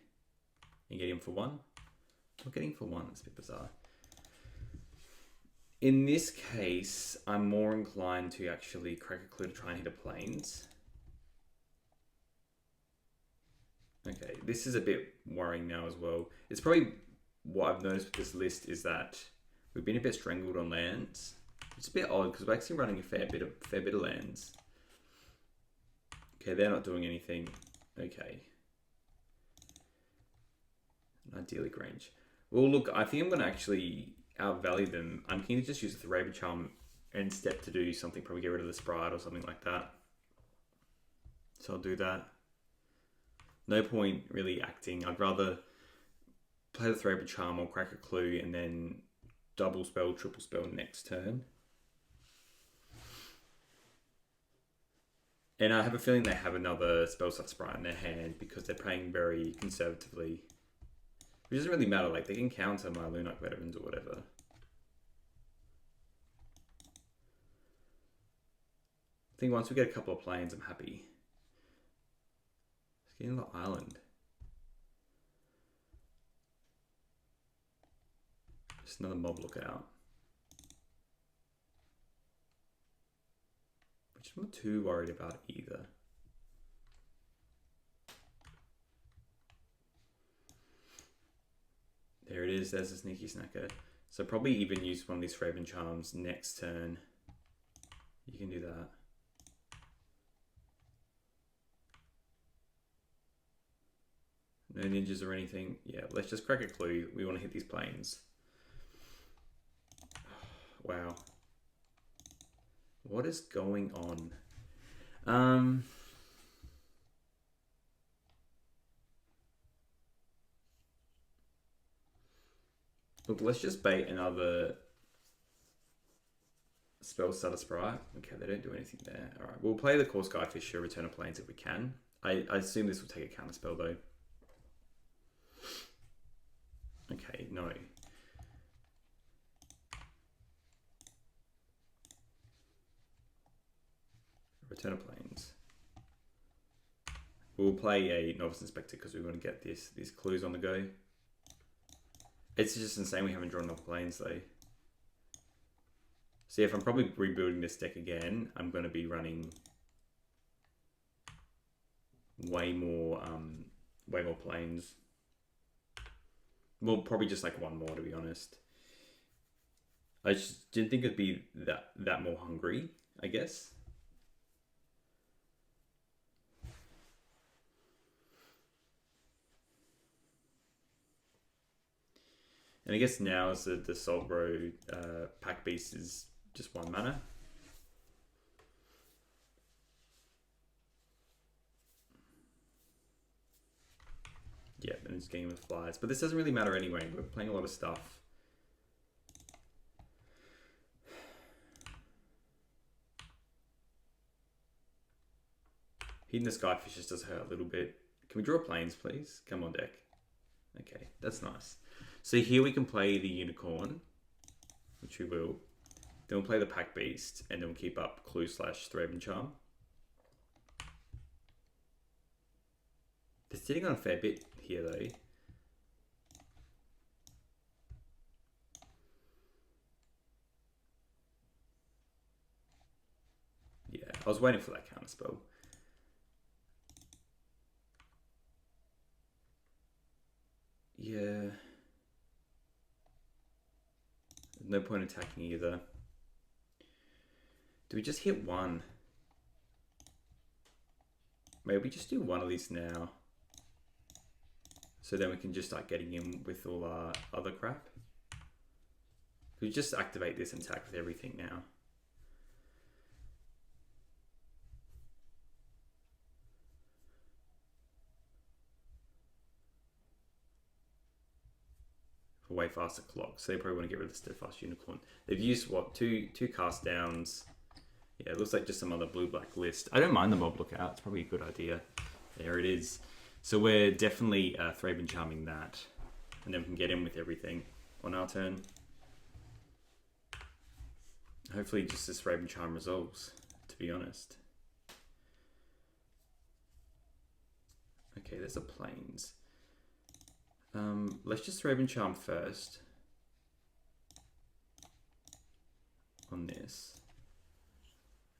You get him for 1? I'm getting for 1, it's a bit bizarre. In this case, I'm more inclined to actually crack a clue to try and hit a planes. Okay, this is a bit worrying now as well. It's probably what I've noticed with this list is that we've been a bit strangled on lands. It's a bit odd because we're actually running a fair bit of lands. Okay, they're not doing anything. Okay. Ideally range. Well, look, I think I'm going to actually outvalue them. I'm keen to just use the Thraben Charm and step to do something. Probably get rid of the Sprite or something like that. So I'll do that. No point really acting. I'd rather play the Thread Charm or crack a clue, and then double spell, triple spell next turn. And I have a feeling they have another spell slot sprite in their hand because they're playing very conservatively. Which doesn't really matter, like they can counter my Lunarch Veterans or whatever. I think once we get a couple of planes, I'm happy. Let's get in the island. Just another mob lookout. Which I'm not too worried about either. There it is, there's a sneaky snacker. So probably even use one of these Raven Charms next turn. You can do that. No ninjas or anything. Yeah, let's just crack a clue. We want to hit these planes. Wow. What is going on? Look, let's just bait another spell starter sprite. Okay, they don't do anything there. Alright, we'll play the Core Skyfisher, Return of Planes if we can. I assume this will take a counter spell though. Okay, no. Return of Planes. We'll play a Novice Inspector because we want to get these clues on the go. It's just insane we haven't drawn enough planes though. See, if I'm probably rebuilding this deck again, I'm going to be running way more planes. Well, probably just like one more to be honest. I just didn't think it'd be that more hungry, I guess. And I guess now is the Salt Road Pack Beast is just 1 mana. Yeah, and it's getting with flies. But this doesn't really matter anyway. We're playing a lot of stuff. Hitting the Skyfish just does hurt a little bit. Can we draw planes, please? Come on, deck. Okay, that's nice. So here we can play the Unicorn, which we will. Then we'll play the Pack Beast, and then we'll keep up Clue / Thraben Charm. They're sitting on a fair bit here though. Yeah, I was waiting for that counter spell. Yeah. No point attacking either. Do we just hit one? Maybe we just do one of these now. So then we can just start getting in with all our other crap. We just activate this and attack with everything now. Way faster clock, so they probably want to get rid of the Steadfast Unicorn. They've used what, two cast downs. Yeah, it looks like just some other blue-black list. I don't mind the mob lookout, it's probably a good idea. There it is. So we're definitely Thraben Charming that, and then we can get in with everything on our turn. Hopefully just this Thraben Charm resolves, to be honest. Okay, there's a plains. Let's just Thraben Charm first on this.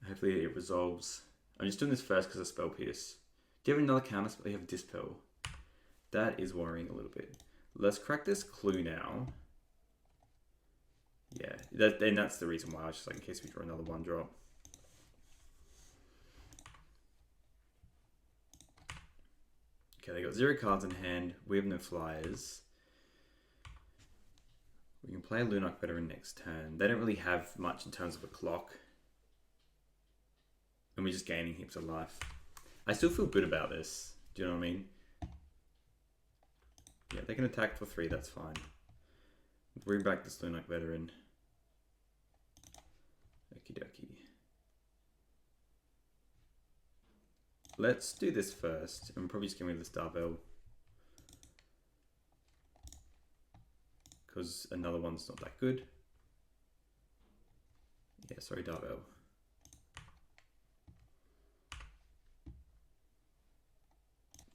Hopefully it resolves. I'm just doing this first because of Spell Pierce. Do you have another counter spell? You have Dispel. That is worrying a little bit. Let's crack this clue now. Yeah, and that's the reason why I was just like, in case we draw another 1-drop. Okay, they got 0 cards in hand. We have no flyers. We can play a Lunarch Veteran next turn. They don't really have much in terms of a clock. And we're just gaining heaps of life. I still feel good about this. Do you know what I mean? Yeah, they can attack for 3, that's fine. Bring back this Lunark Veteran. Okie dokie. Let's do this first. I'm probably just going with this Darvel. Because another one's not that good. Yeah, sorry, Darvel.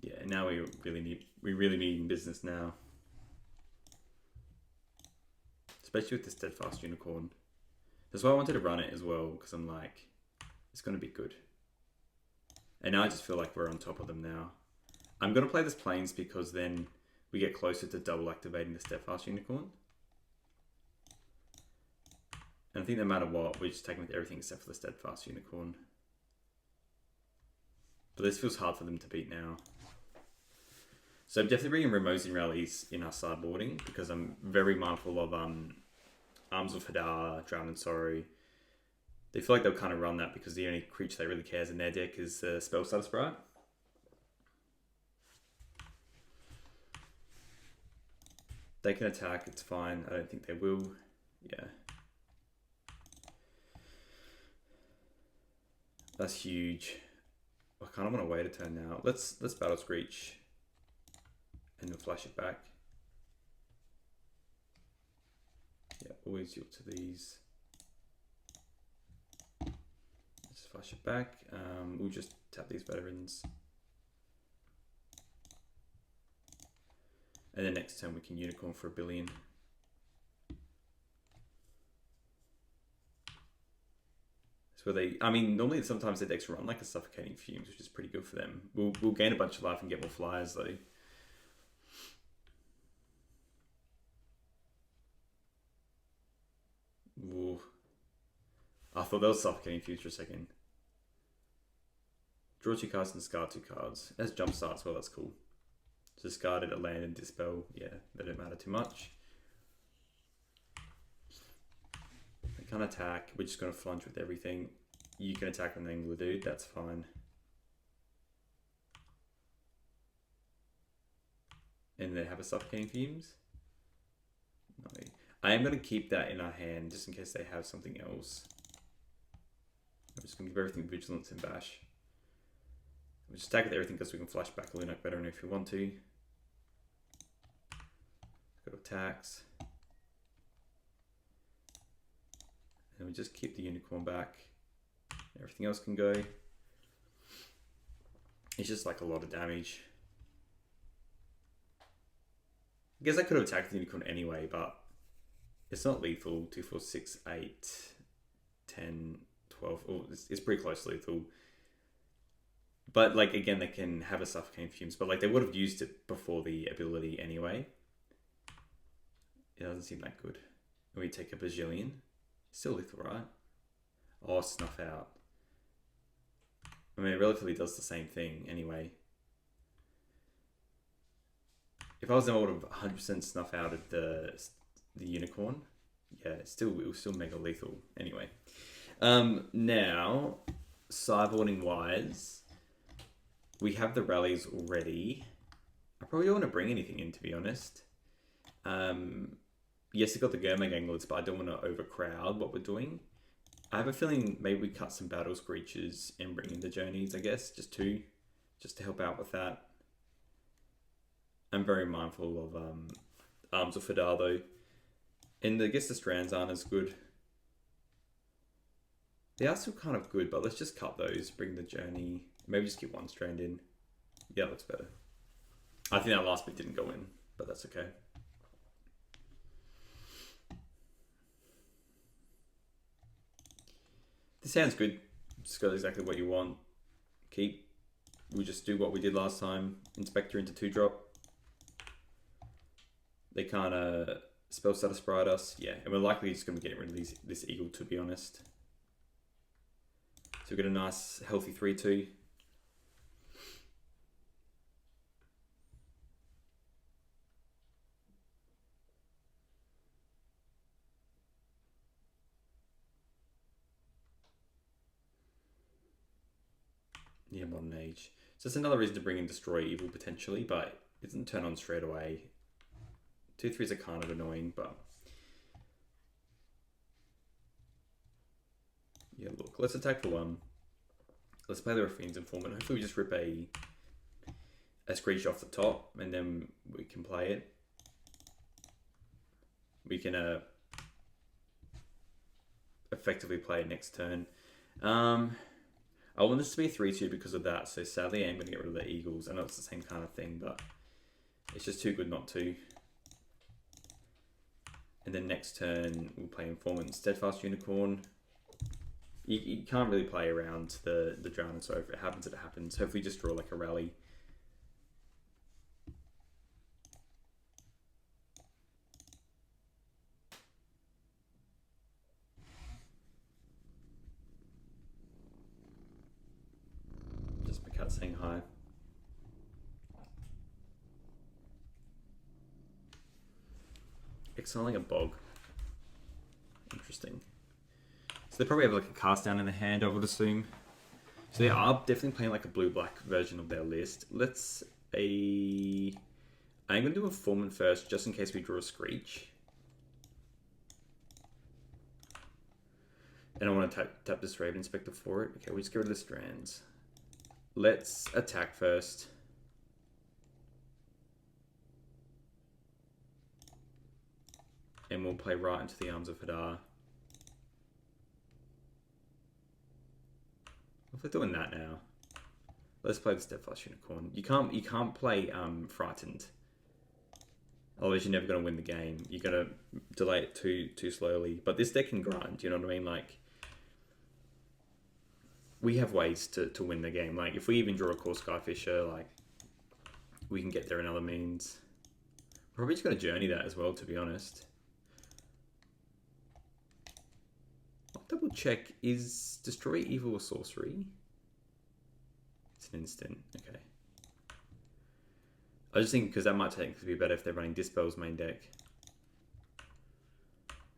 Yeah, now we really need business now. Especially with the Steadfast Unicorn. That's why I wanted to run it as well, because I'm like, it's going to be good. And now I just feel like we're on top of them now. I'm going to play this Plains because then we get closer to double activating the Steadfast Unicorn. And I think no matter what, we're just taking with everything except for the Steadfast Unicorn. But this feels hard for them to beat now. So I'm definitely bringing Ramosian rallies in our sideboarding because I'm very mindful of Arms of Hadar, Drown in Sorrow. They feel like they'll kind of run that because the only creature that really cares in their deck is the Spell Starter Sprite. They can attack, it's fine. I don't think they will. Yeah. That's huge. I kind of want to wait a turn now. Let's Battle Screech. And we'll flash it back. Yeah, always yield to these. Just flash it back. We'll just tap these veterans. And then next turn we can Unicorn for 1 billion. That's where they, I mean, normally sometimes their decks run like a Suffocating Fumes, which is pretty good for them. We'll gain a bunch of life and get more flyers though. Ooh. I thought that was Suffocating Fumes for a second. Draw 2 cards and discard 2 cards. It has Jumpstart as well, that's cool. Discarded a land and Dispel. Yeah, they don't matter too much. They can't attack. We're just going to flunge with everything. You can attack with an Angler Dude, that's fine. And they have a Suffocating Fumes? No. I am going to keep that in our hand just in case they have something else. I'm just going to give everything Vigilance and Bash. We'll just attack with everything because we can flash back a Lunark Veteran if we want to. Go to attacks. And we just keep the Unicorn back. Everything else can go. It's just like a lot of damage. I guess I could have attacked the Unicorn anyway, but it's not lethal. 2, 4, 6, 8, 10, 12. Oh, it's pretty close to lethal. But like again, they can have a Suffocating Fumes, but like they would have used it before the ability anyway. It doesn't seem that good. And we take a Bajillion. Still lethal, right? Oh, Snuff Out. I mean, it relatively does the same thing anyway. If I was able to 100% snuff out of the Unicorn, yeah, it will still mega lethal anyway. Now, sideboarding wise, we have the rallies already. I probably don't want to bring anything in, to be honest. Yes, I got the Gurmag Anglers, but I don't want to overcrowd what we're doing. I have a feeling maybe we cut some Battle Screeches and bring in the Journeys, I guess, just to help out with that. I'm very mindful of Arms of Hadar though. And I guess the Strands aren't as good. They are still kind of good, but let's just cut those, bring the Journey. Maybe just keep 1 Strand in. Yeah, that looks better. I think that last bit didn't go in, but that's okay. This sounds good. Just got exactly what you want. We just do what we did last time. Inspector into 2-drop. They can't Spell Starter Sprite us. Yeah, and we're likely just going to get rid of this Eagle, to be honest. So we get a nice, healthy 3-2. Yeah, Modern Age. So it's another reason to bring in Destroy Evil potentially, but it doesn't turn on straight away. 2/3s are kind of annoying, but yeah, look, let's attack for 1. Let's play the Raffine's Informant. Hopefully we just rip a Screech off the top, and then we can play it. We can effectively play it next turn. I want this to be 3/2 because of that, so sadly I'm going to get rid of the Eagles. I know it's the same kind of thing, but it's just too good not to. And then next turn we'll play Informant, Steadfast Unicorn. You can't really play around the drown, so if it happens, it happens. Hopefully just draw like a rally. Just my cat saying hi. Exiling a bog. Interesting. So they probably have like a cast down in the hand, I would assume. So they are definitely playing like a blue-black version of their list. I'm going to do a Informant first, just in case we draw a Screech. And I want to tap this Raven Inspector for it. Okay, we just get rid of the Strands. Let's attack first. And we'll play right into the arms of Hadar. If we're doing that now, let's play the Steadfast Unicorn. You can't play Frightened. Otherwise, you're never going to win the game. You're going to delay it too slowly. But this deck can grind. You know what I mean? Like, we have ways to win the game. Like, if we even draw a Core Skyfisher, like, we can get there in other means. We're probably just going to journey that as well, to be honest. I'll double check, is Destroy Evil a sorcery? It's an instant, okay. I was just thinking because that might technically be better if they're running Dispel's main deck.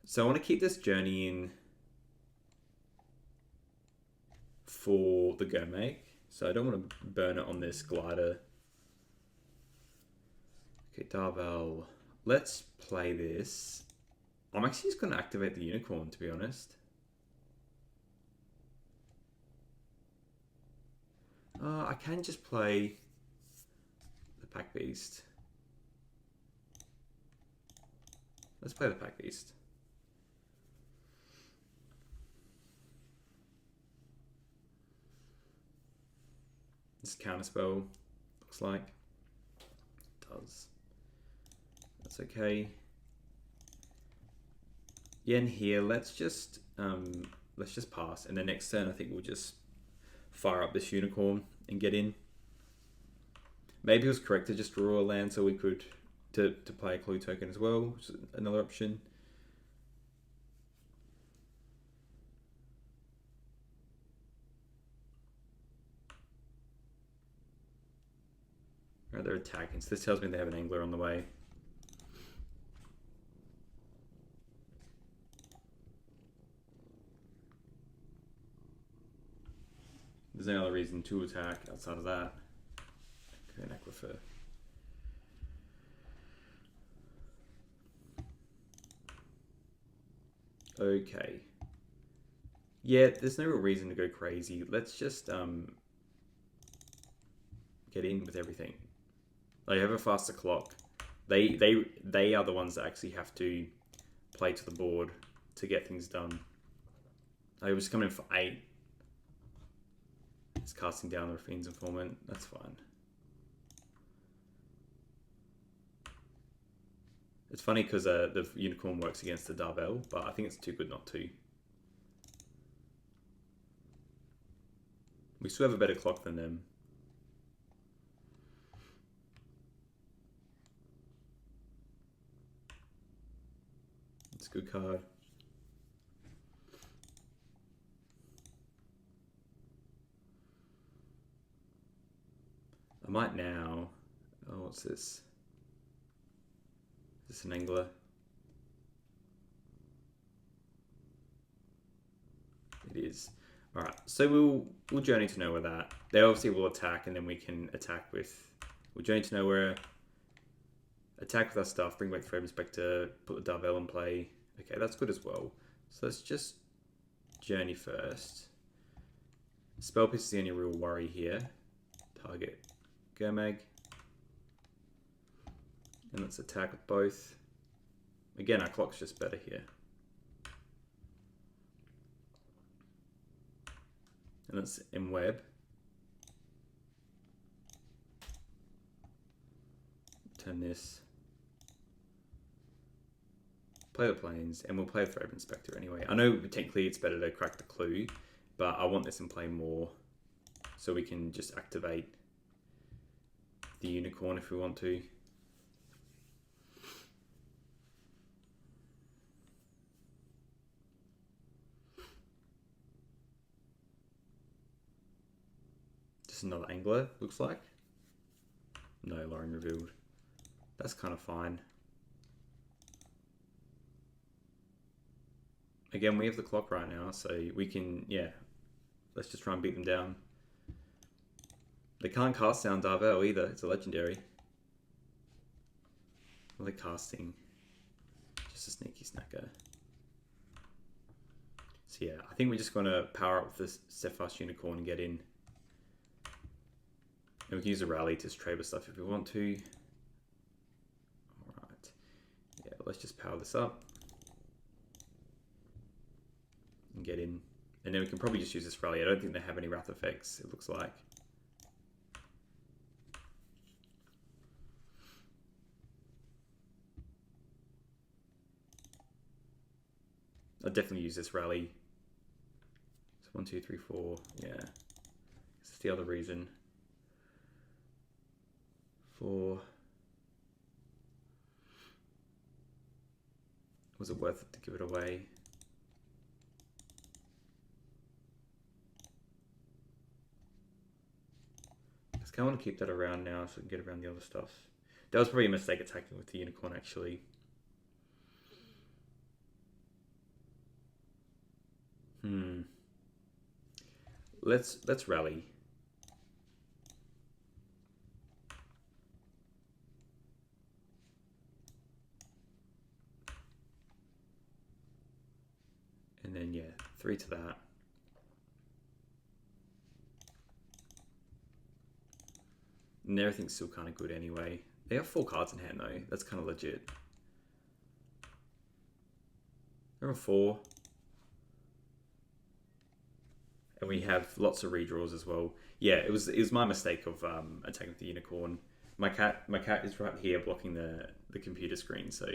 So I want to keep this journey in for the Gomake. So I don't want to burn it on this glider. Okay, Darvel. Let's play this. I'm actually just going to activate the Unicorn, to be honest. I can just play the Pack Beast. Let's play the Pack Beast. This counterspell looks like it does. That's okay. Yeah, and here let's just pass, and the next turn I think we'll just fire up this Unicorn and get in. Maybe it was correct to just draw a land so we could to play a clue token as well, which is another option. Alright, they're attacking, so this tells me they have an angler on the way. There's no other reason to attack outside of that. Okay, an Aquifer. Okay. Yeah, there's no real reason to go crazy. Let's just get in with everything. They have a faster clock. They are the ones that actually have to play to the board to get things done. I was coming in for 8. It's casting down the Raffine's Informant. That's fine. It's funny because the Unicorn works against the Darvel, but I think it's too good not to. We still have a better clock than them. It's a good card. I might now... Oh, what's this? Is this an angler? It is. Alright, so we'll Journey to Nowhere that. They obviously will attack, and then we can attack with... We'll Journey to Nowhere, Attack with our stuff, bring back the Thread Inspector, put the Darvel in play. Okay, that's good as well. So let's just Journey first. Spell Piece is the only real worry here. Target Gurmag. And let's attack with both. Again, our clock's just better here. And let's M-Web. Turn this. Play the planes, and we'll play the Thread Inspector anyway. I know technically it's better to crack the clue, but I want this in play more so we can just activate the unicorn if we want to. Just another angler, looks like. No, Lauren revealed. That's kind of fine. Again, we have the clock right now, so we can, yeah, let's just try and beat them down. They can't cast down Darvel either, it's a legendary. Well, they're casting. Just a sneaky snacker. So yeah, I think we're just going to power up with this Steadfast Unicorn and get in. And we can use a rally to trade with stuff if we want to. Alright. Yeah, let's just power this up. And get in. And then we can probably just use this rally. I don't think they have any Wrath effects, it looks like. I'll definitely use this rally. So 1, 2, 3, 4. Yeah. This is the other reason. 4. Was it worth it to give it away? Because I want to keep that around now so we can get around the other stuff. That was probably a mistake attacking with the unicorn actually. Let's rally. And then yeah, 3 to that. And everything's still kind of good anyway. They have 4 cards in hand though. That's kind of legit. There are 4. And we have lots of redraws as well. Yeah, it was my mistake of attacking with the unicorn. My cat is right here blocking the computer screen, so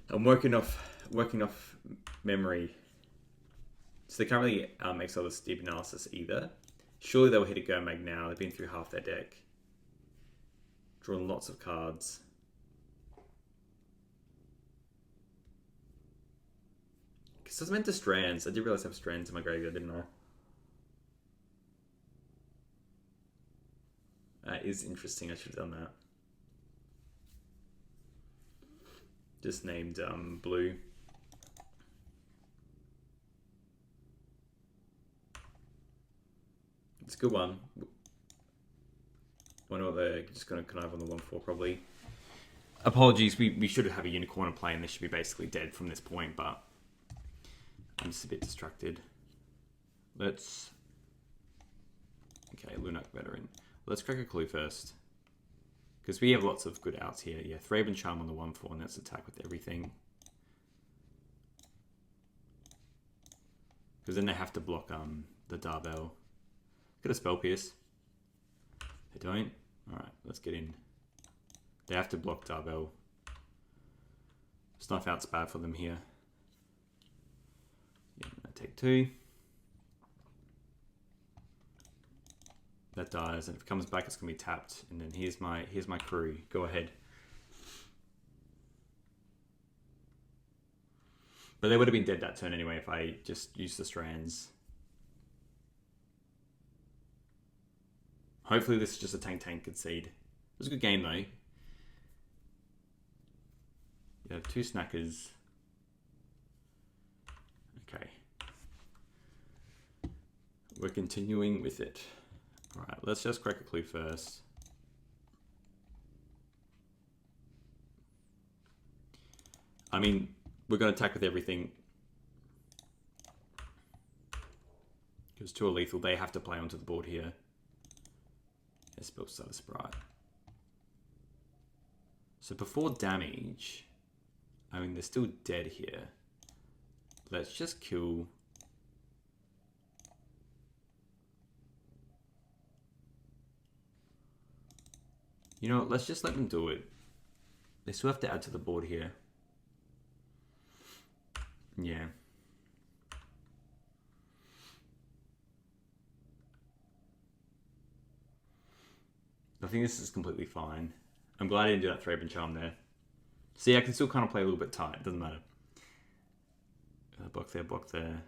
I'm working off memory. So they can't really exile this deep analysis either. Surely they'll hit a Gurmag now. They've been through half their deck. Drawn lots of cards. Because I was meant to strands. I did realize I have strands in my graveyard, didn't I? That is interesting. I should have done that. Just named blue. It's a good one. Wonder what they're just going to connive on the 1/4 probably. Apologies, we should have a unicorn in play and this should be basically dead from this point, but I'm just a bit distracted. Let's... Okay, Lunak Veteran. Let's crack a clue first. Because we have lots of good outs here. Yeah, Thraben Charm on the 1/4 and let's attack with everything. Because then they have to block the Darvel. Get a Spell Pierce. They don't? Alright, let's get in. They have to block Darvel. Snuff Out's bad for them here. Yeah, I take 2. That dies, and if it comes back, it's gonna be tapped. And then here's my crew. Go ahead. But they would have been dead that turn anyway if I just used the strands. Hopefully this is just a tank concede. It was a good game though. You have 2 snackers. Okay. We're continuing with it. Alright, let's just crack a clue first. I mean, we're going to attack with everything. Because 2 are lethal, they have to play onto the board here. Spell Stutter Sprite. So before damage, I mean, they're still dead here. Let's just kill... You know what, let's just let them do it. They still have to add to the board here. Yeah. I think this is completely fine. I'm glad I didn't do that Thraben Charm there. See, I can still kind of play a little bit tight. It doesn't matter. Block there, block there.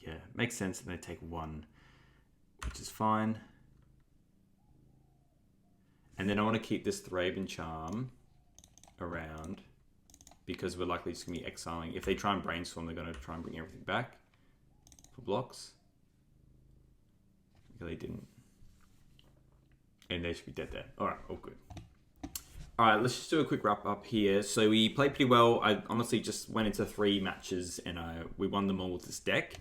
Yeah, makes sense. And they take 1, which is fine. And then I want to keep this Thraben Charm around because we're likely just going to be exiling. If they try and brainstorm, they're going to try and bring everything back for blocks. Okay, they didn't. And they should be dead there. All right, all good. All right, let's just do a quick wrap up here. So we played pretty well. I honestly just went into 3 matches and we won them all with this deck.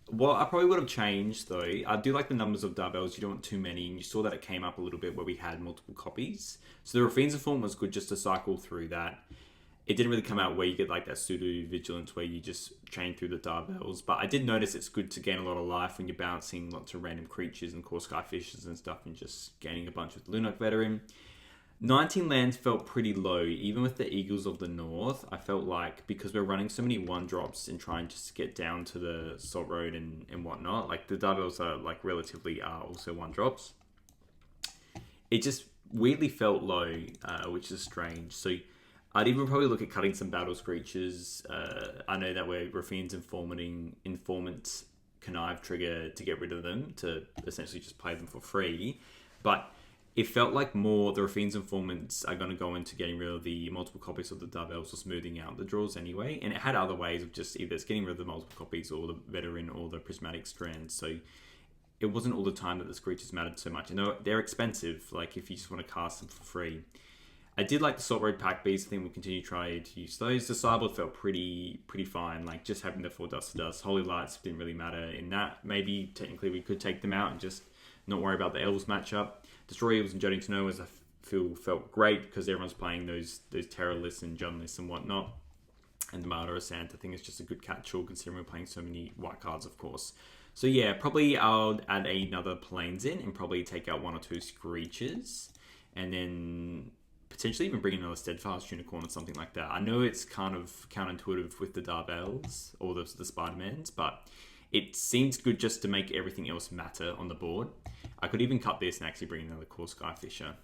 What I probably would have changed though, I do like the numbers of Darbels. You don't want too many, and you saw that it came up a little bit where we had multiple copies. So the Raffine's Inform was good just to cycle through that. It didn't really come out where you get like that pseudo vigilance where you just chain through the Darbels. But I did notice it's good to gain a lot of life when you're bouncing lots of random creatures and core skyfishes and stuff and just gaining a bunch with Lunarch Veteran. 19 lands felt pretty low, even with the Eagles of the North. I felt like because we're running so many 1-drops and trying just to get down to the Salt Road and whatnot, like the Darbels are like relatively are also 1-drops. It just weirdly felt low, which is strange. So I'd even probably look at cutting some Battle Screeches. I know that we're Raffine's Informant Connive trigger to get rid of them, to essentially just play them for free. But it felt like more the Raffine's Informants are going to go into getting rid of the multiple copies of the Darbels or smoothing out the draws anyway. And it had other ways of just either it's getting rid of the multiple copies or the Veteran or the Prismatic Strands. So it wasn't all the time that the Screeches mattered so much. And they're expensive, like if you just want to cast them for free. I did like the Salt Road Pack Beasts. I think we'll continue to try to use those. The Sideboard felt pretty fine. Like just having the 4 Dust to Dust. Holy Lights didn't really matter in that. Maybe technically we could take them out and just not worry about the Elves matchup. Destroy Evils and Judging Snow felt great because everyone's playing those Terror lists and Jund lists and whatnot. And the Martyr of Sand, I think it's just a good catch-all considering we're playing so many white cards, of course. So yeah, probably I'll add another Plains in and probably take out 1 or 2 Screeches. And then potentially even bring another Steadfast Unicorn or something like that. I know it's kind of counterintuitive with the Darbels or the Spider-Mans, but it seems good just to make everything else matter on the board. I could even cut this and actually bring another Core Skyfisher.